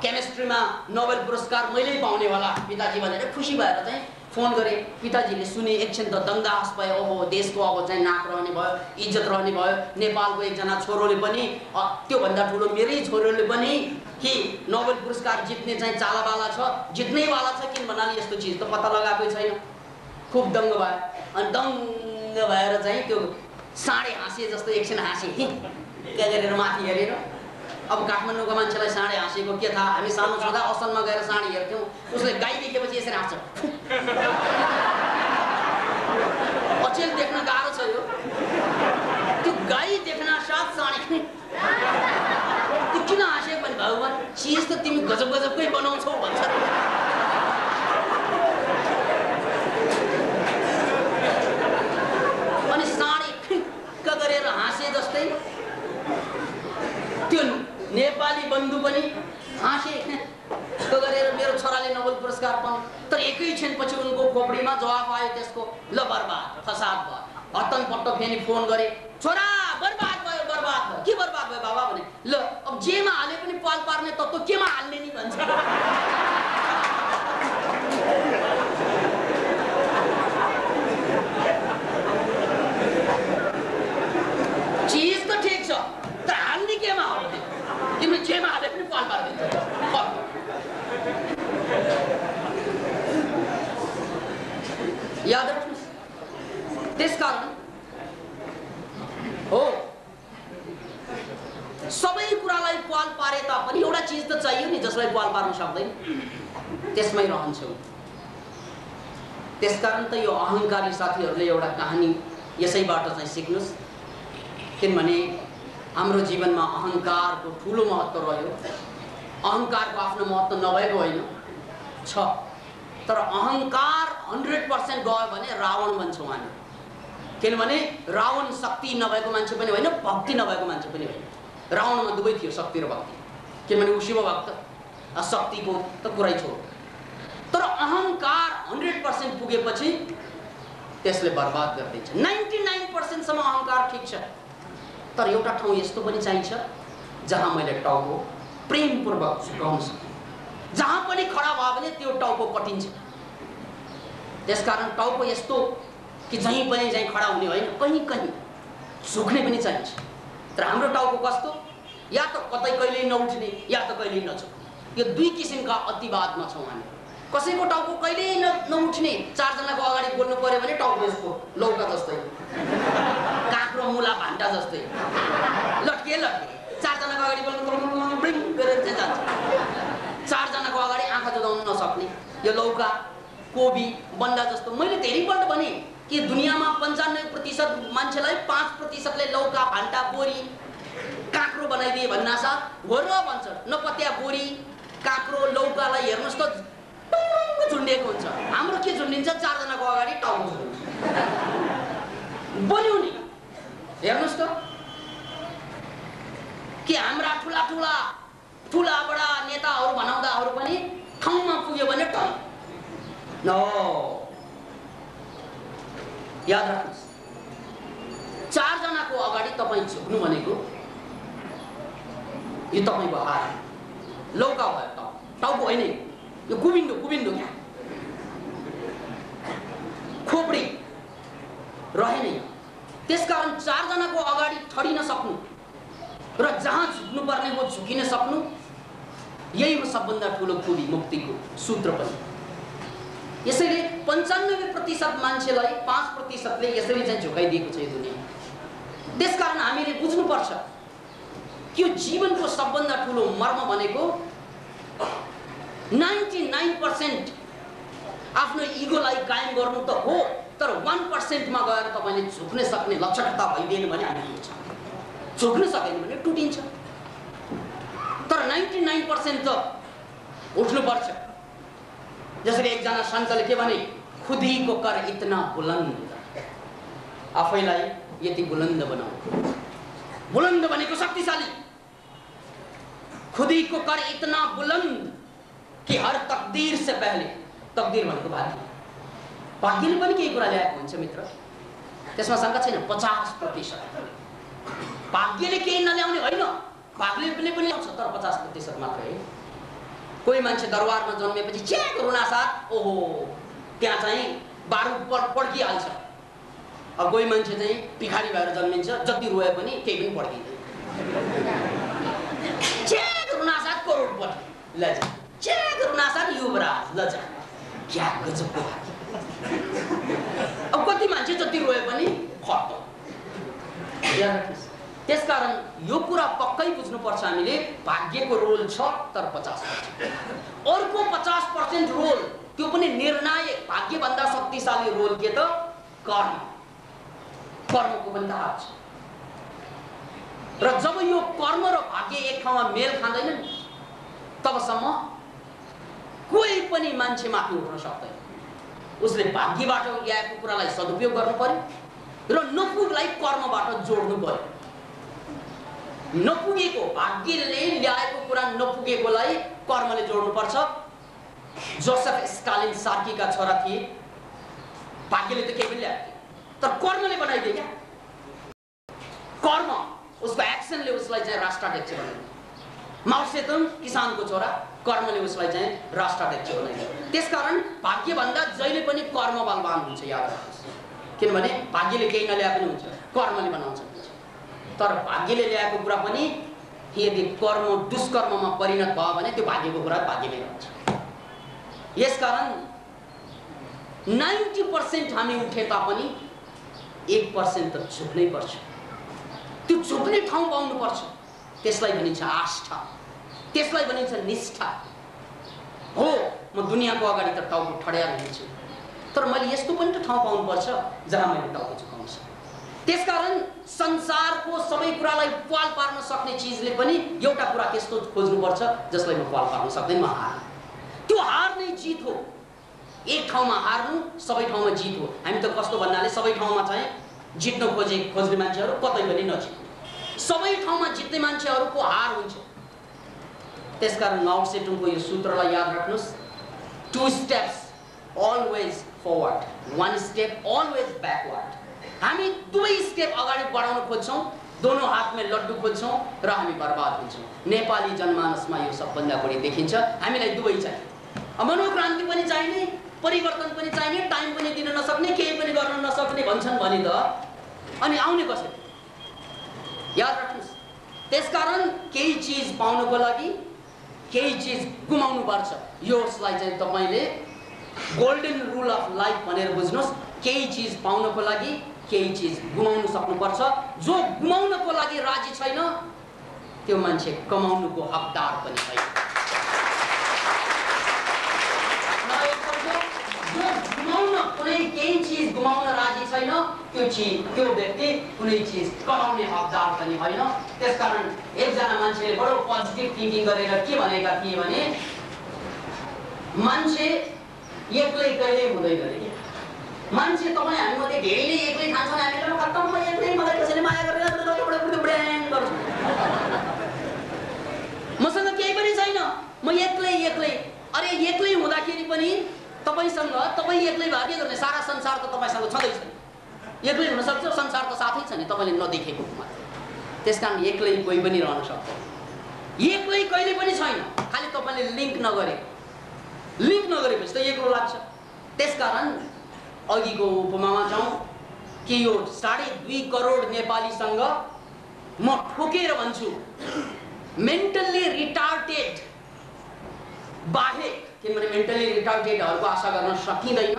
केमिस्ट्रीमा नोबेल पुरस्कार मैले पाउने होला पिताजी भनेर खुसी भएर चाहिँ फोन गरे। पिताजीले सुने, एकछिन त दङ्गास भयो। ओहो, देशको अब चाहिँ नाक रहने भयो, इज्जत रहने भयो। नेपालको एकजना छोरोले पनि, त्योभन्दा ठुलो मेरै छोरोले पनि कि नोबेल पुरस्कार जित्ने चाहिँ चालाबाला छ, जित्नैवाला छ। किन भन्नाले यस्तो चिज त पत्ता लगाएकै छैन। खुब दङ्ग भयो। अनि दङ्ग भएर चाहिँ त्यो साँडे हाँसे जस्तो एकछिन हाँसे, क्या गरेर माथि हेरेर। अब काठमाडौँको मान्छेलाई साँडे हाँसेको के थाहा? हामी सानो छँदा असलमा गएर साँडे हेर्थ्यौँ, उसले गाई देखेपछि यसरी हाँस्छ। अचेल देख्न गाह्रो छ यो। त्यो गाई देख्न साथ साँडे त्यो किन हाँसेको भने भगवान् चिज त तिमी गजब गजबकै बनाउँछौ भन्छ। अनि साँडे फिक्क गरेर हाँसे जस्तै त्यो नेपाली बन्धु पनि हाँसे त्यो गरेर मेरो छोराले नोबेल पुरस्कार पाउँ। तर एकैछिन पछि उनको खोपडीमा जवाफ आयो त्यसको, ल बर्बाद, फसाद भयो। हत्तन पट्ट फेरि फोन गरे, छोरा बर्बाद भयो, बर्बाद भयो। के बर्बाद भयो बाबा भने? ल अब जेमा हाले पनि पाल पार्ने तत्त्व केमा हाल्ने नि भन्छ। चिज त ठिक छ, तर हाल्ने केमा हो? तिमीले जेमा हाले पनि पाल पार्दिन्छ। याद राख्नुहोस्। त्यसकारण हो सबै कुरालाई पाल पारे तापनि एउटा चिज त चाहियो नि। जसलाई पाल पार्न सक्दैन त्यसमै रहन्छौ। त्यसकारण त यो अहंकारी साथीहरूले एउटा कहानी यसैबाट चाहिँ सिक्नुस्। किनभने हाम्रो जीवनमा अहंकारको ठुलो महत्त्व रह्यो। अहंकारको आफ्नो महत्त्व नभएको होइन छ, तर अहंकार 100% गयो भने रावण बन्छौँ हामी। किनभने रावण शक्ति नभएको मान्छे पनि होइन, भक्ति नभएको मान्छे पनि होइन। रावणमा दुवै थियो, शक्ति र भक्ति। किनभने ऊ शिव भक्त, शक्तिको त कुरै छोड। तर अहंकार 100% पुगेपछि त्यसले बर्बाद गर्दिन्छ। 99% सम्म अहंकार ठिक छ, तर एउटा ठाउँ यस्तो पनि चाहिन्छ जहाँ मैले टाउको प्रेमपूर्वक झुकाउन सक्छु। जहाँ पनि खडा भयो भने त्यो टाउको कटिन्छ। त्यसकारण टाउको यस्तो कि जहीँ पनि चाहिँ खडा हुने होइन, कहीँ कहीँ झुक्ने पनि चाहिन्छ। तर हाम्रो टाउको कस्तो, या त कतै कहिले नउठ्ने या त कहिले नझुक्ने। यो दुई किसिमका अतिवादमा छौँ हामी। कसैको टाउको कहिल्यै नउठ्ने, चारजनाको अगाडि बोल्नु पर्यो भने टाउको यस्तो लौका जस्तै, काँक्रो मुला भान्टा जस्तै लट्के लट्के। चारजनाको अगाडि बोल्नु गरेर चाहिँ जान्छ। चारजनाको अगाडि आँखा जोगाउन नसक्ने यो लौका कोबी बन्दा जस्तो। मैले धेरैपल्ट भने कि दुनियाँमा 95% मान्छेलाई 5%ले लौका भान्टा बोरी काँक्रो बनाइदिए भन्नासाथ हो र भन्छ। नपत्या बोरी काँक्रो लौकालाई हेर्नुहोस् त झुन्डिएको हुन्छ। हाम्रो के झुन्डिन्छ, चारजनाको अगाडि टाउको झुन्डिन्छ। बन्यो नि, हेर्नुहोस् त कि हाम्रा ठुला ठुला ठुला बडा नेताहरू भनाउँदाहरू पनि ठाउँमा पुग्यो भने ठाउँ न। याद राख्नुहोस्, चारजनाको अगाडि तपाईँ झुक्नु भनेको यो तपाईँको हार। लौका भयो टाउको होइन, यो कुबिन्दो कुबिन्दो क्या, खोपडी रहेन। त्यसकारण चारजनाको अगाडि ठडिन सक्नु र जहाँ झुक्नु पर्ने हो झुकिन सक्नु, यही हो सबभन्दा ठुलो खुबी, मुक्तिको सूत्र पनि। यसैले 95% मान्छेलाई 5%ले यसरी चाहिँ झुकाइदिएको छ यो दुनिया। त्यसकारण हामीले बुझ्नुपर्छ कि यो जीवनको सबभन्दा ठुलो मर्म भनेको 99% आफ्नो इगोलाई कायम गर्नु त हो, तर 1% मा गएर तपाईले झुक्न सक्ने लक्षणता भइदिएन भने हामी हुन्छ। झुक्न सकेन भने टुटिन्छ। तर 99% त उठ्नुपर्छ। जसरी एकजना सन्तले के भने, खुदी को कर इतना बुलन्द, आफैलाई यति बुलन्द बनाऊ। बुलन्द भनेको शक्तिशाली। खुदी को कर इतना बुलन्द कि हर तकदीर से पहले, तकदीर भनेको भाग्य, भाग्यले पनि केही कुरा ल्याएको हुन्छ मित्र, त्यसमा शंका छैन। 50% भाग्यले केही नल्याउने होइन, भाग्यले पनि ल्याउँछ, तर 50% मात्रै। कोही मान्छे दरबारमा जन्मेपछि च्याको रुनासाथ ओहो त्यहाँ चाहिँ बारुद पड्किहाल्छ। अब कोही मान्छे चाहिँ भिखारी भएर जन्मिन्छ, जति रोए पनि केही पनि पड्किँदैन। च्याको रुनासाथ करोडपति लजा, च्याको रुनासाथ युवराज लजा, क्या गजबको भाग्य। अब कति मान्छे जति रोए पनि खत्तम। त्यसकारण यो कुरा पक्कै बुझ्नुपर्छ हामीले, भाग्यको रोल छ तर 50%। अर्को 50% रोल, त्यो पनि निर्णायक, भाग्यभन्दा शक्तिशाली रोल के त कर्म। कर्मको पनि हात छ। र जब यो कर्म र भाग्य एक ठाउँमा मेल खाँदैन तबसम्म कोही पनि मान्छे माथि उठ्न सक्दैन। उसले भाग्यबाट ल्याएको कुरालाई सदुपयोग गर्नु पर्यो र नपुगलाई कर्मबाट जोड्नु पर्यो। नपुगेको, भाग्यले ल्याएको कुरा नपुगेकोलाई कर्मले जोड्नुपर्छ। जोसेफ स्टालिन सार्कीका छोरा थिए। भाग्यले त केही पनि ल्याएको थियो, तर कर्मले बनाइदिए क्या। कर्म, उसको एक्सनले उसलाई चाहिँ राष्ट्राध्यक्ष बनाइदियो। माओ सेतुङ किसानको छोरा, कर्मले उसलाई चाहिँ राष्ट्राध्यक्ष बनाइदियो। त्यसकारण भाग्यभन्दा जहिले पनि कर्म बलवान हुन्छ, याद राख्नुहोस्। किनभने भाग्यले केही नल्याए पनि हुन्छ, कर्मले बनाउँछ। तर भाग्यले ल्याएको कुरा पनि यदि कर्म दुष्कर्ममा परिणत भयो भने त्यो भाग्यको कुरा भाग्यले रहन्छ। यसकारण 90% हामी उठे तापनि 1% त झुक्नै पर्छ। त्यो झुक्ने ठाउँ पाउनु पर्छ। त्यसलाई भनिन्छ आस्था। त्यसलाई भनिन्छ निष्ठा। हो म दुनियाँको अगाडि त टाउको ठड्याएर हिँड्छु, तर मैले यस्तो पनि त ठाउँ पाउनुपर्छ जहाँ मैले टाउको झुकाउन सक्छु। त्यसकारण संसारको सबै कुरालाई पाल पार्न सक्ने चिजले पनि एउटा कुरा त्यस्तो खोज्नुपर्छ जसलाई म पाल पार्न सक्दैन, म हार। त्यो हार नै जित हो। एक ठाउँमा हार्नु सबै ठाउँमा जित हो। हामी त कस्तो भन्नाले सबै ठाउँमा चाहिँ जित्न खोज्ने मान्छेहरू कतै पनि नजित्नु, सबै ठाउँमा जित्ने मान्छेहरूको हार हुन्छ। त्यसकारण माओ सेतुङको यो सूत्रलाई याद राख्नुस्, 2 steps always forward, 1 step always backward। हामी 2 स्टेप अगाडि बढाउन खोज्छौं, दोनों हात में लड्डु खोज्छौं र हामी बर्बाद हुन्छौं। नेपाली जनमानसमा यो सबभन्दा बढी देखिन्छ। हामीलाई दुवै चाहियो, मनोक्रान्ति पनि चाहिने, परिवर्तन पनि चाहिने, टाइम पनि दिन नसक्ने, केही पनि गर्न नसक्ने भन्छन् भने त अनि आउने कसरी? याद राख्नुस्। त्यसकारण केही चीज पाउनको लागि केही चीज गुमाउनु पर्छ। यसलाई चाहिँ तपाईले गोल्डन रूल अफ लाइफ भनेर बुझ्नुस्। केही चीज पाउनको लागि केही चीज गुमाउनु सक्नुपर्छ। जो गुमाउनको लागि राजी छैन त्यो मान्छे कमाउनुको हकदार पनि छैन। जो गुमाउन कुनै केही चीज गुमाउन राजी छैन त्यो व्यक्ति कुनै चीज कमाउने हकदार पनि होइन। त्यसकारण एकजना मान्छेले बडो पोजिटिभ थिंकिङ गरेर के भनेका थिए भने मान्छे एक्लै कहिल्यै हुँदैन रे। मान्छे तपाईँ हामी मध्ये धेरैले एक्लै खान्छन्, हामीले म खत्तम म एक्लै, मलाई कसैले माया गरेर गर्छ, मसँग केही पनि छैन, म एक्लै। अरे एक्लै हुँदाखेरि पनि तपाईसँग तपाईँ एक्लै भए के गर्ने? सारा संसार त तपाईसँग छँदै छैन। एक्लै हुन सक्छ, संसार त साथै छ नि, तपाईले नदेखेको मात्र। त्यसकारण एक्लै कोही पनि रहन सक्दैन। एक्लै कहिले पनि छैन, खाली तपाईले लिंक नगरेपछि त एक्लो लाग्छ। त्यसकारण अघिको उपमामा जाउँ कि यो 2.5 करोड नेपालीसँग म ठोकेर भन्छु मेन्टली रिटार्डेड बाहेक, किनभने मेन्टली रिटार्डेडहरुको आशा गर्न सकिँदैन,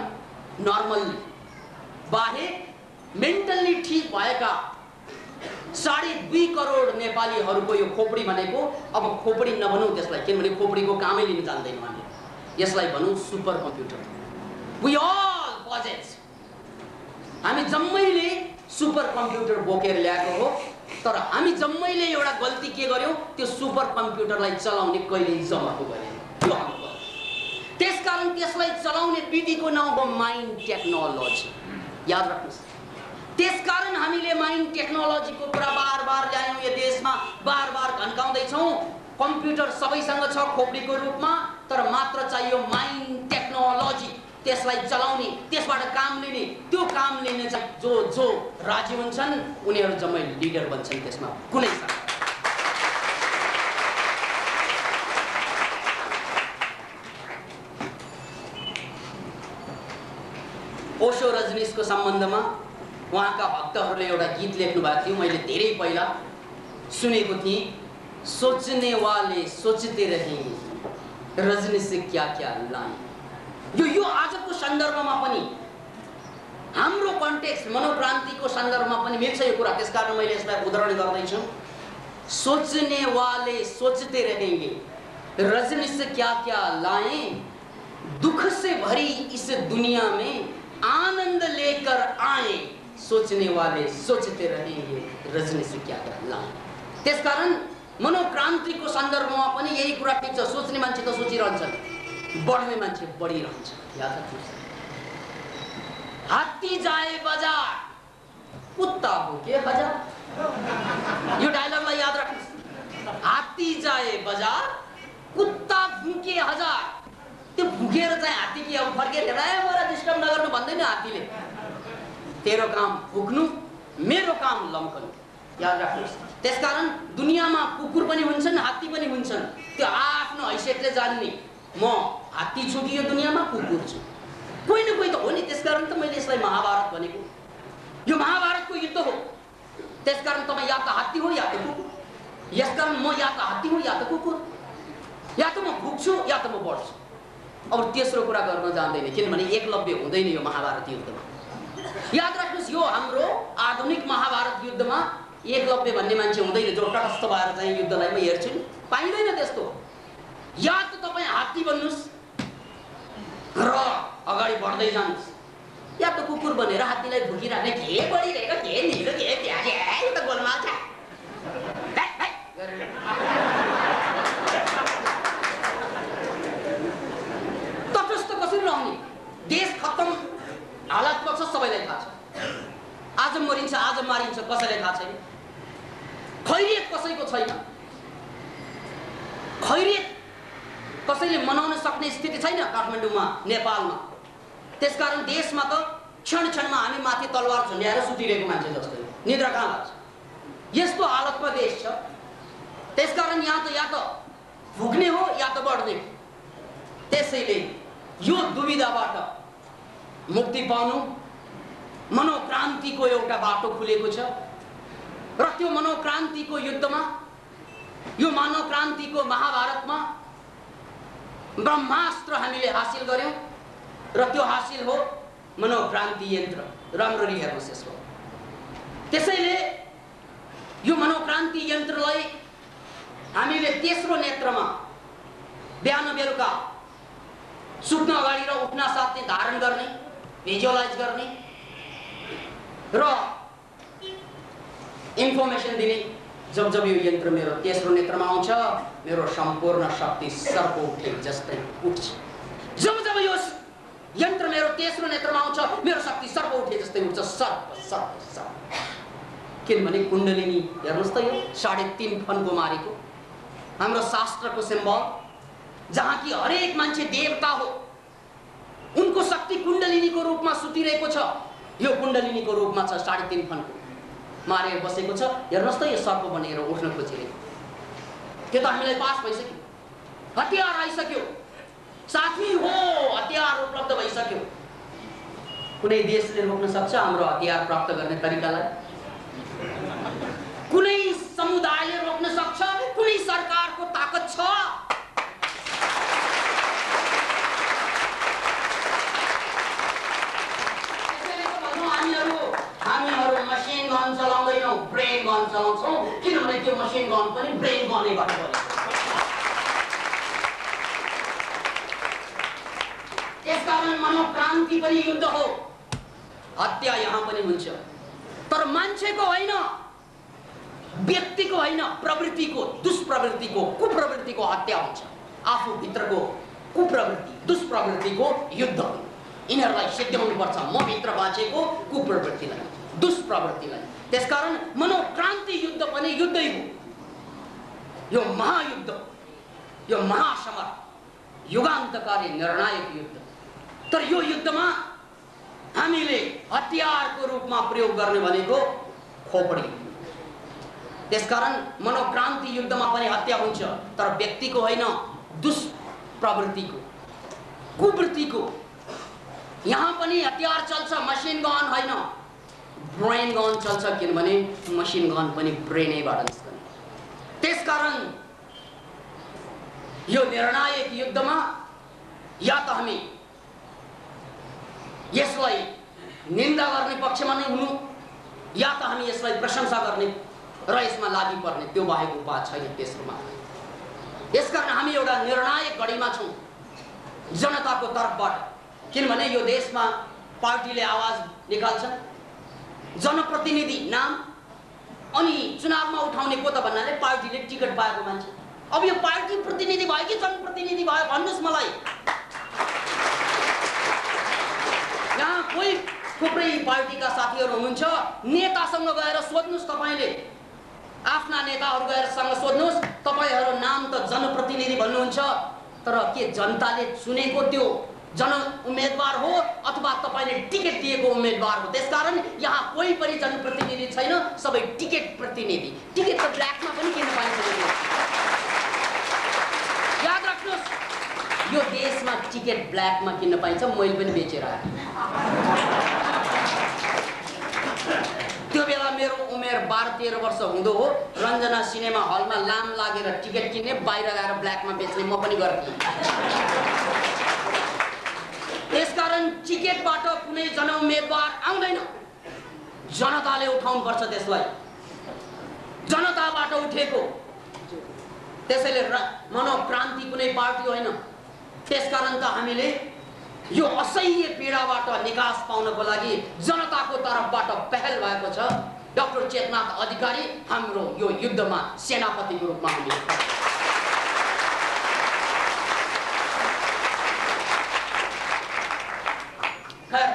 नर्मल्ली बाहेक मेन्टली ठीक भएका 2.5 करोड नेपालीहरुको यो खोपडी भनेको, अब खोपडी नभनौं त्यसलाई, किनभने खोपडीको कामै लिन जान्दैन हामी, यसलाई भनौं super computer. We all possess, हामी जम्मैले सुपर कम्प्युटर बोकेर ल्याएको हो, तर हामी जम्मैले एउटा गल्ती के गर्यौं? त्यो सुपर कम्प्युटरलाई चलाउने कहिल्यै जमको गरेन। त्यसकारण त्यसलाई चलाउने विधिको नाम हो माइन्ड टेक्नोलोजी। याद राख्नुस्। त्यसकारण हामीले माइन्ड टेक्नोलोजीको कुरा बार-बार ल्यायौं, यो देशमा बार-बार घन्काउँदै छौं। कम्प्युटर सबैसँग छ खोपडीको रूपमा, तर मात्र चाहियो माइन्ड टेक्नोलोजी, त्यसलाई चलाउने, त्यसबाट काम लिने। त्यो काम लिने चाहिँ जो राजी हुन्छन् उनीहरू जम्मै लिडर बन्छन् त्यसमा कुनै सँग। ओशो रजनीशको सम्बन्धमा उहाँका भक्तहरूले एउटा गीत लेख्नु भएको थियो, मैले धेरै पहिला सुनेको थिएँ। सोचने वाले सोचते रहेंगे, रजनी से क्या क्या लाएं। यो आजको सन्दर्भमा पनि, हाम्रो कन्टेक्स्ट मनोक्रान्तिको सन्दर्भमा पनि मिल्छ यो कुरा। त्यसकारण मैले यसलाई उदाहरण गर्दैछु। सोचने वाले सोचते रहेंगे, रजनी से क्या क्या लाएं, दुख से भरी इस दुनिया में आनंद लेकर आए, सोचने वाले सोचते रहेंगे, रजनी से क्या क्या लाएं। त्यसकारण मनोक्रान्तिको सन्दर्भमा पनि यही कुरा ठिक छ। सोच्ने मान्छे त सोचिरहन्छन्, बढ्ने मान्छे बढिरहन्छ। याद राख्नुस्। हात्ती जाए बजार, कुत्ता भुके हजार। यो डायलगलाई याद राख्नुस्। हात्ती जाए बजार, कुत्ता भुके हजार। त्यो भुकेर चाहिँ हात्ती के अब फर्केर मलाई डिस्टर्ब नगर्नु भन्दैन हात्तीले। तेरो काम भुक्नु, मेरो काम लम्कनु। याद राख्नुस्। त्यसकारण दुनियाँमा कुकुर पनि हुन्छन्, हात्ती पनि हुन्छन्। त्यो आफ्नो हैसियतले जान्ने, म हात्ती छु कि यो दुनियाँमा कुकुर छु, कोही न कोही त हो नि। त्यसकारण त मैले यसलाई महाभारत भनेको। यो महाभारतको युद्ध हो। त्यसकारण तपाईँ या त हात्ती हो या त कुकुर। यसकारण म या त हात्ती हो या त कुकुर, या त म भुक्छु या त म बढ्छु। अब तेस्रो कुरा गर्न जान्दैन, किनभने एकलव्य हुँदैन यो महाभारत युद्धमा। याद राख्नुस्। यो हाम्रो आधुनिक महाभारत युद्धमा एकलव्य भन्ने मान्छे हुँदैन जो तटस्थ भएर चाहिँ युद्धलाई म हेर्छु नि, पाइँदैन त्यस्तो। या त तपाईँ हात्ती बन्नुस् र अगाडि बढ्दै जानुस्, या त कुकुर बनेर हात्तीलाई भुकिराख्ने के बढिरहेको के निलो के प्याज यो त गोलमाल छ तटस्थ कसरी रहने? देश खत्तम हालत पर्छ, सबैलाई थाहा छ। आज मरिन्छ, आज मारिन्छ, कसैलाई थाहा छैन। खैरियत कसैको छैन, खैरियत कसैले मनाउन सक्ने स्थिति छैन काठमाडौँमा, नेपालमा। त्यसकारण देशमा त क्षण क्षणमा हामी माथि तलवार झुन्ड्याएर सुतिरहेको मान्छे जस्तै निद्रा कहाँ लाग्छ। यस्तो हालतमा देश छ। त्यसकारण या त भुक्ने हो या त बढ्ने। त्यसैले यो दुविधाबाट मुक्ति पाउनु मनोक्रान्तिको एउटा बाटो खुलेको छ र त्यो मनोक्रान्तिको युद्धमा, यो मनोक्रान्तिको महाभारतमा ब्रह्मास्त्र हामीले हासिल गर्यौं र त्यो हासिल हो मनोक्रान्ति यन्त्र। राम्ररी हेर्नुहोस् यसको। त्यसैले यो मनोक्रान्ति यन्त्रलाई हामीले तेस्रो नेत्रमा बिहान बेलुका सुत्न अगाडि र उठ्न साथै धारण गर्ने, भिजुअलाइज गर्ने र इन्फर्मेसन दिने। जब जब यो यन्त्र मेरो तेस्रो नेत्रमा आउँछ, मेरो सम्पूर्ण शक्ति सर्प उठे जस्तै उठ्छ। जब जब यो यन्त्र मेरो तेस्रो नेत्रमा आउँछ, मेरो शक्ति सर्प उठे जस्तै उठ्छ। सर्प सर्प सर्प। किनभने कुण्डलिनी हेर्नुहोस् त, यो 3.5 फनको मारेको हाम्रो शास्त्रको सिम्बल, जहाँ कि हरेक मान्छे देवता हो, उनको शक्ति कुण्डलिनीको रूपमा सुतिरहेको छ। यो कुण्डलिनीको रूपमा छ, 3.5 फनको मारेर बसेको छ। हेर्नुहोस् त, यो सर्प बनेर उठ्न खोजिरहेको। त्यो त हामीलाई पास भइसक्यो, हतियार आइसक्यो, साथी हो, हतियार उपलब्ध भइसक्यो। कुनै देशले रोक्न सक्छ हाम्रो हतियार प्राप्त गर्ने तरिकालाई? कुनै समुदायले रोक्न सक्छ? कुनै सरकारको ताकत छ? हामीहरू मसिन गन चलाउँदैनौँ, ब्रेन गन चलाउँछौँ। किनभने त्यो मसिन गन पनि ब्रेन गनैबाट बनेको। त्यसकारण मनोक्रान्ति पनि युद्ध हो, हत्या यहाँ पनि हुन्छ। तर मान्छेको होइन, व्यक्तिको होइन, प्रवृत्तिको, दुष्प्रवृत्तिको, कुप्रवृत्तिको हत्या हुन्छ। आफू भित्रको कुप्रवृत्ति, दुष्प्रवृत्तिको युद्ध। यिनीहरूलाई सिद्ध्याउनुपर्छ, म भित्र बाँचेको कुप्रवृत्तिलाई, दुष्प्रवृत्तिलाई। त्यसकारण मनोक्रान्ति युद्ध पनि युद्धै हो। यो महायुद्ध, यो महासमर, युगान्तकारी निर्णायक युद्ध। तर यो युद्धमा हामीले हतियारको रूपमा प्रयोग गर्ने भनेको खोपडी। त्यसकारण मनोक्रान्ति युद्धमा पनि हत्या हुन्छ, तर व्यक्तिको होइन, दुष्प्रवृत्तिको, कुवृत्तिको। यहाँ पनि हतियार चल्छ, मसिन गन होइन, ब्रेन गन चल्छ। किनभने मसिन गन पनि ब्रेनैबाट निस्कने। त्यसकारण यो निर्णायक युद्धमा या त हामी यसलाई निन्दा गर्ने पक्षमा नै हुनु, या त हामी यसलाई प्रशंसा गर्ने र यसमा लागि पर्ने, त्यो बाहेक उपाय छैन तेस्रोमा। यसकारण हामी एउटा निर्णायक घडीमा छौँ जनताको तर्फबाट। किनभने यो देशमा पार्टीले आवाज निकाल्छ, जनप्रतिनिधि नाम, अनि चुनावमा उठाउने को त भन्नाले पार्टीले टिकट पाएको मान्छे। अब यो पार्टी प्रतिनिधि भयो कि जनप्रतिनिधि भयो भन्नुस् मलाई? यहाँ कोही थुप्रै पार्टीका साथीहरू हुनुहुन्छ, नेतासँग गएर सोध्नुस्, तपाईँले आफ्ना नेताहरू गएर सोध्नुस्, तपाईँहरू नाम त जनप्रतिनिधि भन्नुहुन्छ, तर के जनताले चुनेको त्यो जन उम्मेदवार हो अथवा तपाईले टिकट दिएको उम्मेदवार हो? त्यसकारण यहाँ कोही पनि जनप्रतिनिधि छैन, सबै टिकट प्रतिनिधि। टिकट त ब्ल्याकमा पनि किन्न पाइन्छ। याद राख्नुहोस्, यो देशमा टिकट ब्ल्याकमा किन्न पाइन्छ, मैले पनि बेचेर आएँ। त्यो बेला मेरो उमेर 12-13 वर्ष हुँदो हो। रञ्जना सिनेमा हलमा लाम लागेर टिकट किन्ने, बाहिर गएर ब्ल्याकमा बेच्ने म पनि गर्थेँ। त्यसकारण टिकटबाट कुनै जनउम्मेदवार आउँदैन, जनताले उठाउनुपर्छ त्यसलाई। जनताबाट उठेको त्यसैले मनोक्रान्ति कुनै पार्टी होइन। त्यसकारण त हामीले यो असह्य पीडाबाट निकास पाउनको लागि जनताको तर्फबाट पहल भएको छ। डाक्टर चेतनाथ अधिकारी हाम्रो यो युद्धमा सेनापतिको रूपमा हामी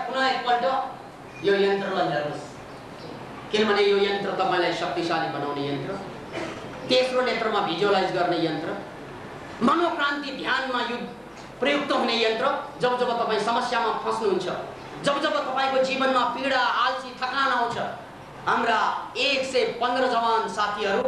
पुनः एकपल्ट यो यन्त्रलाई हेर्नुहोस्, किनभने यो यन्त्र तपाईलाई शक्तिशाली बनाउने यन्त्र, तेस्रो नेत्रमा भिजुअलाइज गर्ने यन्त्र, मनोक्रान्ति ध्यानमा युद्ध प्रयुक्त हुने यन्त्र। जब जब तपाईँ समस्यामा फस्नुहुन्छ, जब जब तपाईँको जीवनमा पीडा, आल्सी, थकान आउँछ, हाम्रा 115 जवान साथीहरू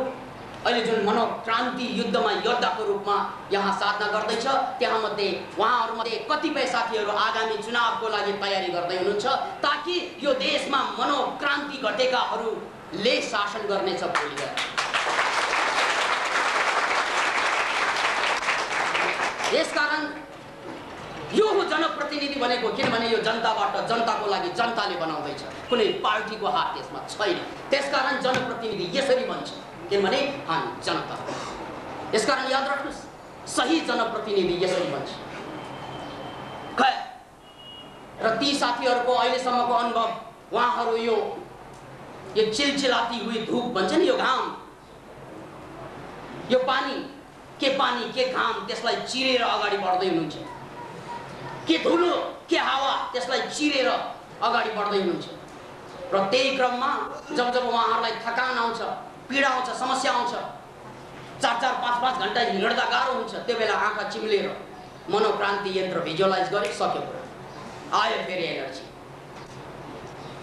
अहिले जुन मनोक्रान्ति युद्धमा योद्धाको रूपमा यहाँ साधना गर्दैछ, त्यहाँ मध्ये उहाँहरूमध्ये कतिपय साथीहरू आगामी चुनावको लागि तयारी गर्दै हुनुहुन्छ, ताकि यो देशमा मनोक्रान्ति घटेकाहरूले शासन गर्नेछ भोलि गएर। यसकारण यो हो जनप्रतिनिधि भनेको, किनभने यो जनताबाट जनताको लागि जनताले बनाउँदैछ, कुनै पार्टीको हात यसमा छैन। त्यसकारण जनप्रतिनिधि यसरी बन्छ, किनभने हामी जनता हो। यसकारण याद राख्नुहोस्, सही जनप्रतिनिधि यसरी बन्छ। खै र ती साथीहरूको अहिलेसम्मको अनुभव, उहाँहरू यो चिलचिलाती हुई धूप भन्छ नि, यो घाम, यो पानी के घाम, त्यसलाई चिरेर अगाडि बढ्दै हुनुहुन्छ, के धुलो के हावा, त्यसलाई चिरेर अगाडि बढ्दै हुनुहुन्छ। र त्यही क्रममा जब जब उहाँहरूलाई थकान आउँछ, पीडा आउँछ, समस्या आउँछ, 4-4, 5-5 घण्टा हिँड्दा गाह्रो हुन्छ, त्यो बेला आँखा चिम्लेर मनोक्रान्ति यन्त्र भिजुअलाइज गरे, सक्यो, आयो फेरि एनर्जी।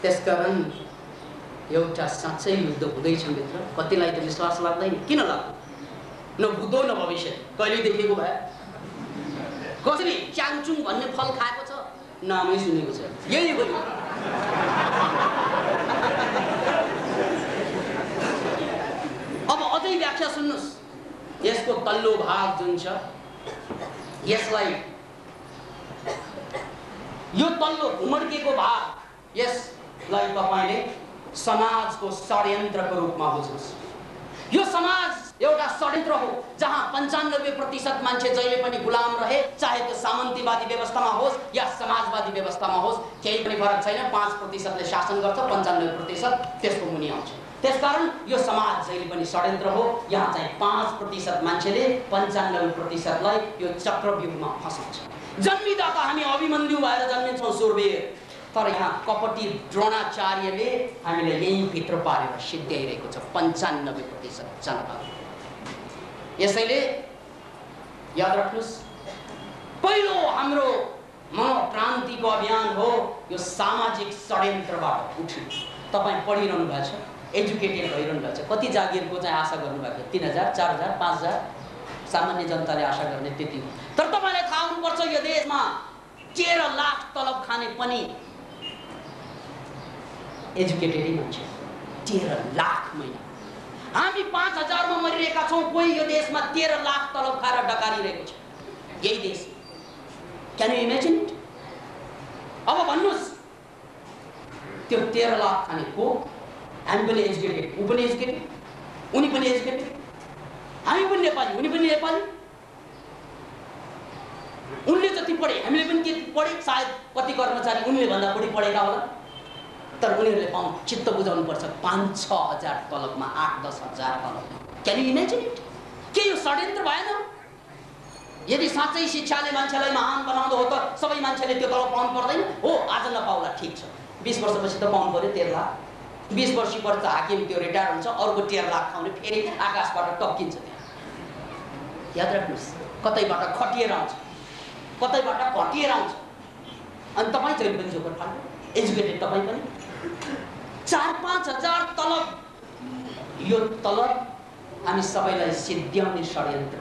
त्यसकारण एउटा साँच्चै युद्ध हुँदैछ मित्र। कतिलाई त विश्वास लाग्दैन, किन लाग्दैन? न भूतो न भविष्य, कहिले देखेको भए? कसरी च्याङचुङ भन्ने फल खाएको छ? नामै सुनेको छ। यही हो। अब अझै व्याख्या सुन्नुहोस्। यसको तल्लो भाग जुन छ, यसलाई यो तल्लो घुमड्केको भाग, यसलाई तपाईले समाजको षड्यन्त्रको रूपमा बुझ्नुहोस्। यो समाज एउटा षड्यन्त्र हो, जहाँ 95% मान्छे जहिले पनि गुलाम रहे, चाहे त्यो सामन्तीवादी व्यवस्थामा होस् या समाजवादी व्यवस्थामा होस्, केही पनि फरक छैन। 5%ले शासन गर्छ, 95% त्यसको मुनि आउँछ। त्यसकारण यो समाज जहिले पनि षड्यन्त्र हो। यहाँ चाहिँ 5% मान्छेले 95%लाई यो चक्रव्यूहमा फसाउँछ। जन्मिँदा त हामी अभिमन्यु भएर जन्मिन्छौँ, सुरवीर, तर यहाँ कपटी द्रोणाचार्यले हामीले यही भित्र पारेर सिद्ध्याइरहेको छ 95% जनता। यसैले याद राख्नुहोस्, पहिलो हाम्रो मनोक्रान्तिको अभियान हो यो सामाजिक षड्यन्त्रबाट उठ्नु। तपाईँ पढिरहनु भएको छ, एजुकेटेड भइरहनु भएको छ, कति जागिरको चाहिँ आशा गर्नुभएको? 3000, 4000, 5000 सामान्य जनताले आशा गर्ने त्यति हो। तर तपाईँलाई थाहा हुनुपर्छ, यो देशमा 13 लाख तलब खाने पनि एजुकेटेडै मान्छे, 13 लाख महिना। हामी 5000 मा मरिरहेका छौँ, कोही यो देशमा 13 लाख तलब खाएर डकारिरहेको छ। यही देश, क्यान यु इमेजिन इट? अब भन्नुहोस्, त्यो 13 लाख खाने को? हामी पनि एजुकेटेड, ऊ पनि एजुकेटेड, उनी पनि एजुकेटेड, हामी पनि नेपाली, उनी पनि नेपाली। उनले जति पढे हामीले पनि त्यति पढे, सायद कति कर्मचारी उनले भन्दा बढी पढेका होला, तर उनीहरूले पाउनु चित्त बुझाउनु पर्छ 5-6 हजार तलबमा, 8-10 हजार तलबमा। Can you imagine it? के यो षड्यन्त्र भएन? यदि साँच्चै शिक्षाले मान्छेलाई महान बनाउँदो हो त सबै मान्छेले त्यो तलब पाउनु पर्दैन हो? आज नपाउला ठिक छ, 20 वर्षपछि त पाउनु पर्यो 13 लाख। 20 वर्षपछि हाकिम त्यो रिटायर हुन्छ, अर्को 13 लाख खाउने फेरि आकाशबाट टप्किन्छ। त्यहाँ याद राख्नुहोस्, कतैबाट खटिएर आउँछ, कतैबाट घटिएर आउँछ। अनि तपाईँ जहिले पनि जोकर फाल्नु, एजुकेटेड तपाईँ पनि। 4-5 हजार तलब, यो तलब हामी सबैलाई सिद्ध्याउने षड्यन्त्र।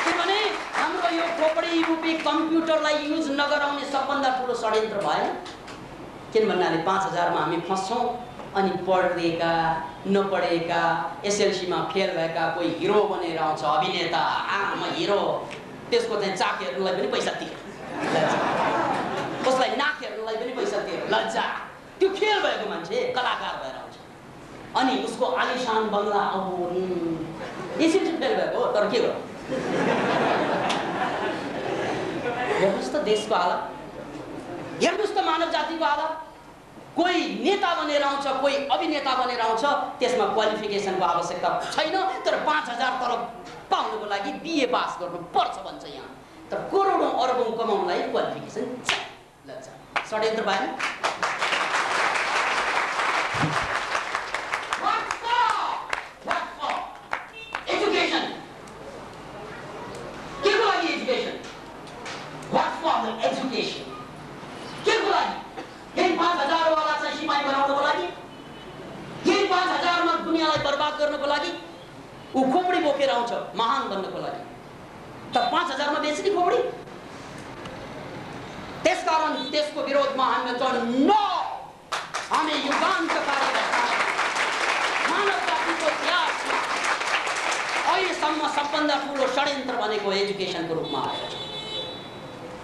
किनभने हाम्रो यो खोपडी रूपी कम्प्युटरलाई युज नगराउने सबभन्दा ठुलो षड्यन्त्र भएन? किन भन्नाले 5000 मा हामी फस्छौँ, अनि पढेका नपढेका एसएलसीमा फेल भएका कोही हिरो बनेर आउँछ, अभिनेता, म हिरो, त्यसको चाहिँ चाक हेर्नुलाई पनि पैसा तिर, उसलाई नाक हेर्नुलाई पनि पैसा तिर, लज्जा। त्यो फेल भएको मान्छे कलाकार भएर आउँछ।
अनि उसको आलिशान बङ्गला यसरी चाहिँ फेल भएको हो। तर के गर्नु, हेर्नुहोस् त देशको हालत, हेर्नुहोस् त मानव जातिको हालत। कोही नेता बनेर आउँछ, कोही अभिनेता बनेर आउँछ, त्यसमा क्वालिफिकेसनको आवश्यकता छैन, तर 5,000 तलब पाउनको लागि बिए पास गर्नु पर्छ भन्छ यहाँ। तर करोडौँ अरबौँ कमाउनलाई क्वालिफिकेसन लाग्छ। षड्यन्त्र भएन? एजुकेसन के को लागि? Education what for the education के को लागि? यही 5,000 वाला चाहिँ सिपाही बनाउनको लागि, यही 5,000 मा दुनियाँलाई बर्बाद गर्नको लागि ऊ खोपडी बोकेर आउँछ महान बन्नको लागि। तर 5,000 मा बेच्ने खोपडी। त्यसकारण त्यसको विरोधमा हामी चाहिँ नो, हामी युगान्तकारी मानव जातिको इतिहासमा अहिलेसम्म सबभन्दा ठुलो षड्यन्त्र भनेको एजुकेसनको रूपमा आएको छ।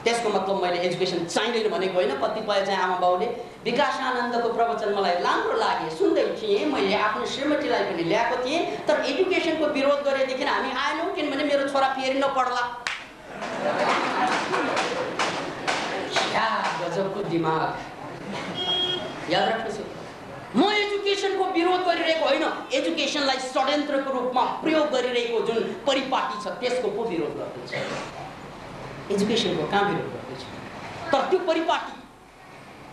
त्यसको मतलब मैले एजुकेसन चाहिँदैन भनेको होइन। कतिपय चाहिँ आमा बाउले विकासानन्दको प्रवचन मलाई राम्रो लागे, सुन्दै थिएँ, मैले आफ्नो श्रीमतीलाई पनि ल्याएको थिएँ, तर एजुकेसनको विरोध गरेदेखि हामी आएनौँ, किनभने मेरो छोरा फेरि नपढ्ला। क्या गजबको दिमाग। याद राख्नुहोस्, म एजुकेसनको विरोध गरिरहेको होइन, एजुकेसनलाई षड्यन्त्रको रूपमा प्रयोग गरिरहेको जुन परिपाटी छ त्यसको पो विरोध गर्दैछ। एजुकेसनको कहाँ विरोध गर्दैछ? तर त्यो परिपाटी,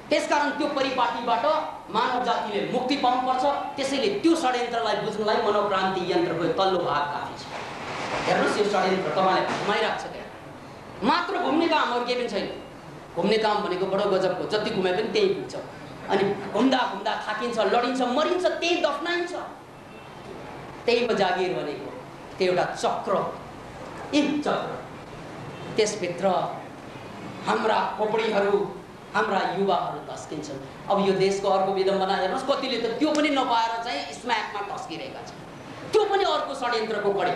त्यसकारण त्यो परिपाटीबाट मानव जातिले मुक्ति पाउनुपर्छ। त्यसैले त्यो षड्यन्त्रलाई बुझ्नलाई मनोक्रान्ति यन्त्रको तल्लो भाग काफी छ। हेर्नुहोस्, यो षड्यन्त्र तपाईँलाई घुमाइरहेको छ त्यहाँ। मात्र घुम्ने काम, अरू केही पनि छैन। घुम्ने काम भनेको बडो गजबको, जति घुमे पनि त्यही पुग्छ। अनि घुम्दा घुम्दा थाकिन्छ, लडिन्छ, मरिन्छ, त्यही दफनाइन्छ। त्यही हो जागिर भनेको। त्यो एउटा चक्र, एक चक्र। त्यसभित्र हाम्रा खोपडीहरू, हाम्रा युवाहरू टस्किन्छन्। अब यो देशको अर्को विडम्बना हेर्नुहोस्, कतिले त त्यो पनि नपाएर चाहिँ स्म्याकमा टस्किरहेका छन्। त्यो पनि अर्को षड्यन्त्रको कडी।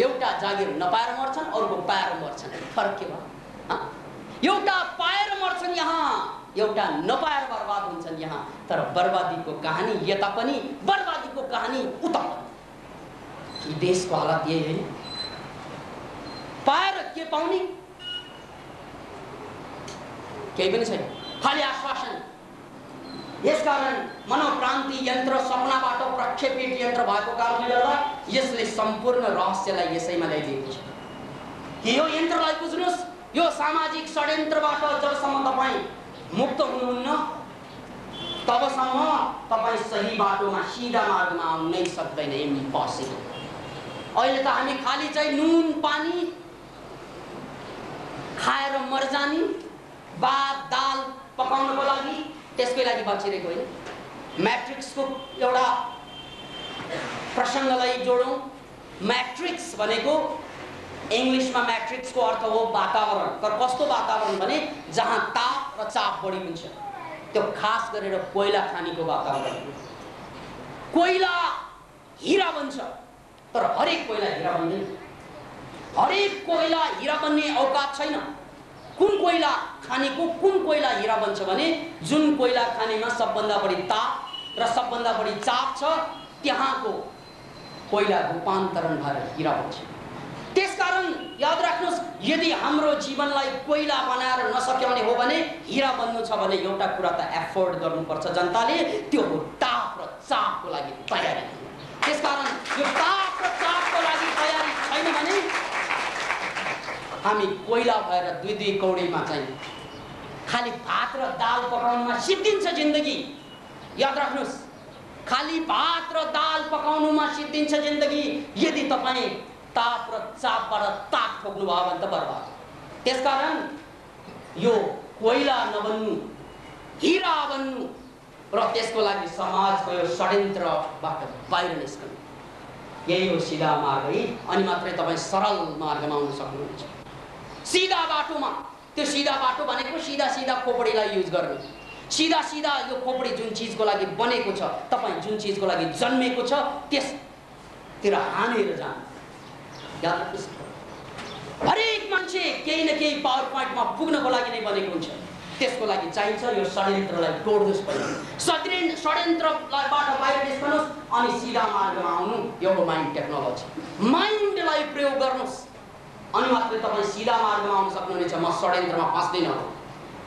एउटा जागिर नपाएर मर्छन्, अर्को पाएर मर्छन्। फरक के भयो? एउटा पाएर मर्छन् यहाँ, एउटा नपाएर बर्बाद हुन्छन् यहाँ। तर बर्बादीको कहानी यता पनि, बर्बादीको कहानी उता पनि। देशको हालत यही होइन। पाएर के पाउने? केही पनि छैन, खाली आश्वासन। यसकारण मनोक्रान्ति यन्त्र सपनाबाट प्रक्षेपित यन्त्र भएको कारणले गर्दा यसले सम्पूर्ण रहस्यलाई यसैमा ल्याइदिएको छ। यो यन्त्रलाई बुझ्नुहोस्, यो सामाजिक षड्यन्त्रबाट जबसम्म तपाईँ मुक्त हुनुहुन्न तबसम्म तपाईँ सही बाटोमा, सिधा मार्गमा आउनै सक्दैन। इम्पोसिबल। अहिले त हामी खाली चाहिँ नुन पानी खाएर मर्जानी, भात दाल पकाउनको लागि, त्यसकै लागि बचिरहेको होइन। म्याट्रिक्सको एउटा प्रसङ्गलाई जोडौँ। म्याट्रिक्स भनेको इङ्ग्लिसमा म्याट्रिक्सको अर्थ हो वातावरण। तर कस्तो वातावरण भने जहाँ ताप र चाप बढी हुन्छ, त्यो खास गरेर कोइला खानीको वातावरण। कोइला हिरा बन्छ, तर हरेक कोइला हिरा बन्दैन। हरेक कोइला हिरा बन्ने औकात छैन। कुन कोइला खानीको कुन कोइला हिरा बन्छ भने जुन कोइला खानीमा सबभन्दा बढी ताप र सबभन्दा बढी चाप छ, त्यहाँको कोइला रूपान्तरण भएर हिरा बन्छ। त्यसकारण याद राख्नुहोस्, यदि हाम्रो जीवनलाई कोइला बनाएर नसक्याउने हो भने, हिरा बन्नु छ भने एउटा कुरा त एफोर्ड गर्नुपर्छ जनताले, त्यो हो ताप र चापको लागि तयारी। त्यसकारण यो ताप र चापको लागि तयारी छैन भने हामी कोइला भएर दुई कौडीमा चाहिँ खाली भात र दाल पकाउनुमा सिद्धिन्छ जिन्दगी। याद राख्नुहोस्, खाली भात र दाल पकाउनुमा सिद्धिन्छ जिन्दगी। यदि तपाईँ ताप र चापबाट ताप ठोक्नु भयो भने त बर्बाद। त्यसकारण यो कोइला नबन्नु, हिरा बन्नु र त्यसको लागि समाजको यो षड्यन्त्रबाट बाहिर निस्कनु, यही हो सिधा मार्ग। अनि मात्रै तपाईँ सरल मार्गमा आउन सक्नुहुन्छ। सीधा बाटोमा, त्यो सीधा बाटो भनेको सीधा सीधा खोपडीलाई युज गर्नु। सीधा सीधा यो खोपडी जुन चिजको लागि बनेको छ, तपाईँ जुन चिजको लागि जन्मेको छ, त्यसतिर हानेर जानु। याद राख्नुहोस्, हरेक मान्छे केही न केही पावर पोइन्टमा पुग्नको लागि नै बनेको हुन्छ। त्यसको लागि चाहिन्छ यो षड्यन्त्रलाई तोड्नुस् पहिला। षड्यन्त्रबाट बाहिर निस्कनुस् अनि सिधा मार्गमा आउनु। यो हो माइन्ड टेक्नोलोजी। माइन्डलाई प्रयोग गर्नुस् अनि मात्रै तपाईँ सिधा मार्गमा आउन सक्नुहुनेछ। म षड्यन्त्रमा फस्दिनँ।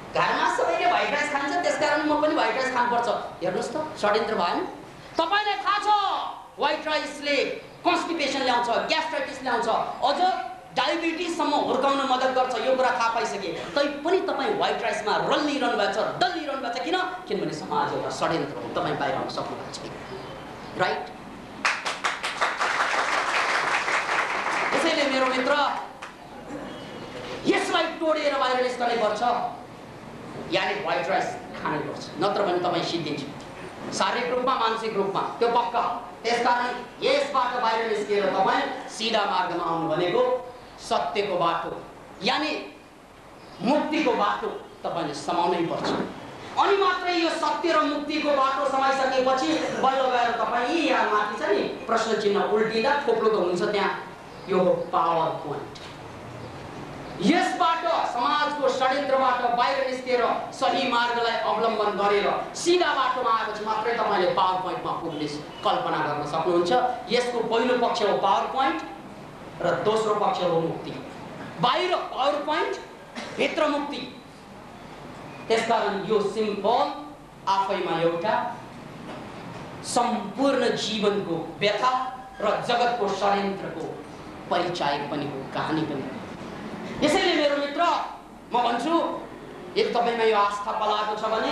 घरमा सबैले व्हाइट राइस खान्छ त्यसकारण म पनि व्हाइट राइस खानुपर्छ। हेर्नुहोस् त षड्यन्त्र भएन। तपाईँलाई थाहा छ व्हाइट राइसले कन्स्टिपेसन ल्याउँछ, ग्यास्ट्राइटिस ल्याउँछ, अझ डायबिटिससम्म हुर्काउन मद्दत गर्छ। यो कुरा थाहा पाइसके तैपनि तपाईँ व्हाइट राइसमा रल्लिरहनु भएको छ, डल्लिरहनु भएको छ। किनभने समाज एउटा षड्यन्त्र हो। तपाईँ बाहिर आउन सक्नुभएको छैन। राइट? त्यसैले मेरो मित्र यसलाई तोडेर बाहिर निस्कनै पर्छ। यानी व्हाइट राइस खानै पर्छ, नत्र भने तपाईँ सिद्धिन्छ शारीरिक रूपमा, मानसिक रूपमा, त्यो पक्का। त्यसकारण यसबाट बाहिर निस्केर तपाईँ सिधा मार्गमा आउनु भनेको सत्यको बाटो यानी मुक्तिको बाटो तपाईँले समाउनै पर्छ। अनि मात्रै यो सत्य र मुक्तिको बाटो समाइसकेपछि बल्ल गएर तपाईँ यहाँ माथि छ नि प्रश्न चिन्ह उल्टिँदा थोप्लो त हुन्छ त्यहाँ। यो हो पावर पोइन्ट। यसबाट समाजको षड्यन्त्रबाट बाहिर निस्केर सही मार्गलाई अवलम्बन गरेर सिधा बाटोमा आएपछि मात्रै तपाईँले पावर पोइन्टमा पुग्ने कल्पना गर्न सक्नुहुन्छ। यसको पहिलो पक्ष हो पावर पोइन्ट र दोस्रो पक्ष हो मुक्ति। बाहिर पावर पोइन्ट, भित्र मुक्ति। त्यसकारण यो सिम्बल आफैमा एउटा सम्पूर्ण जीवनको व्यथा र जगतको षड्यन्त्रको परिचायक पनि हो, कहानी पनि हो। यसैले मेरो मित्र म भन्छु यदि तपाईमा यो आस्था पलाएको छ भने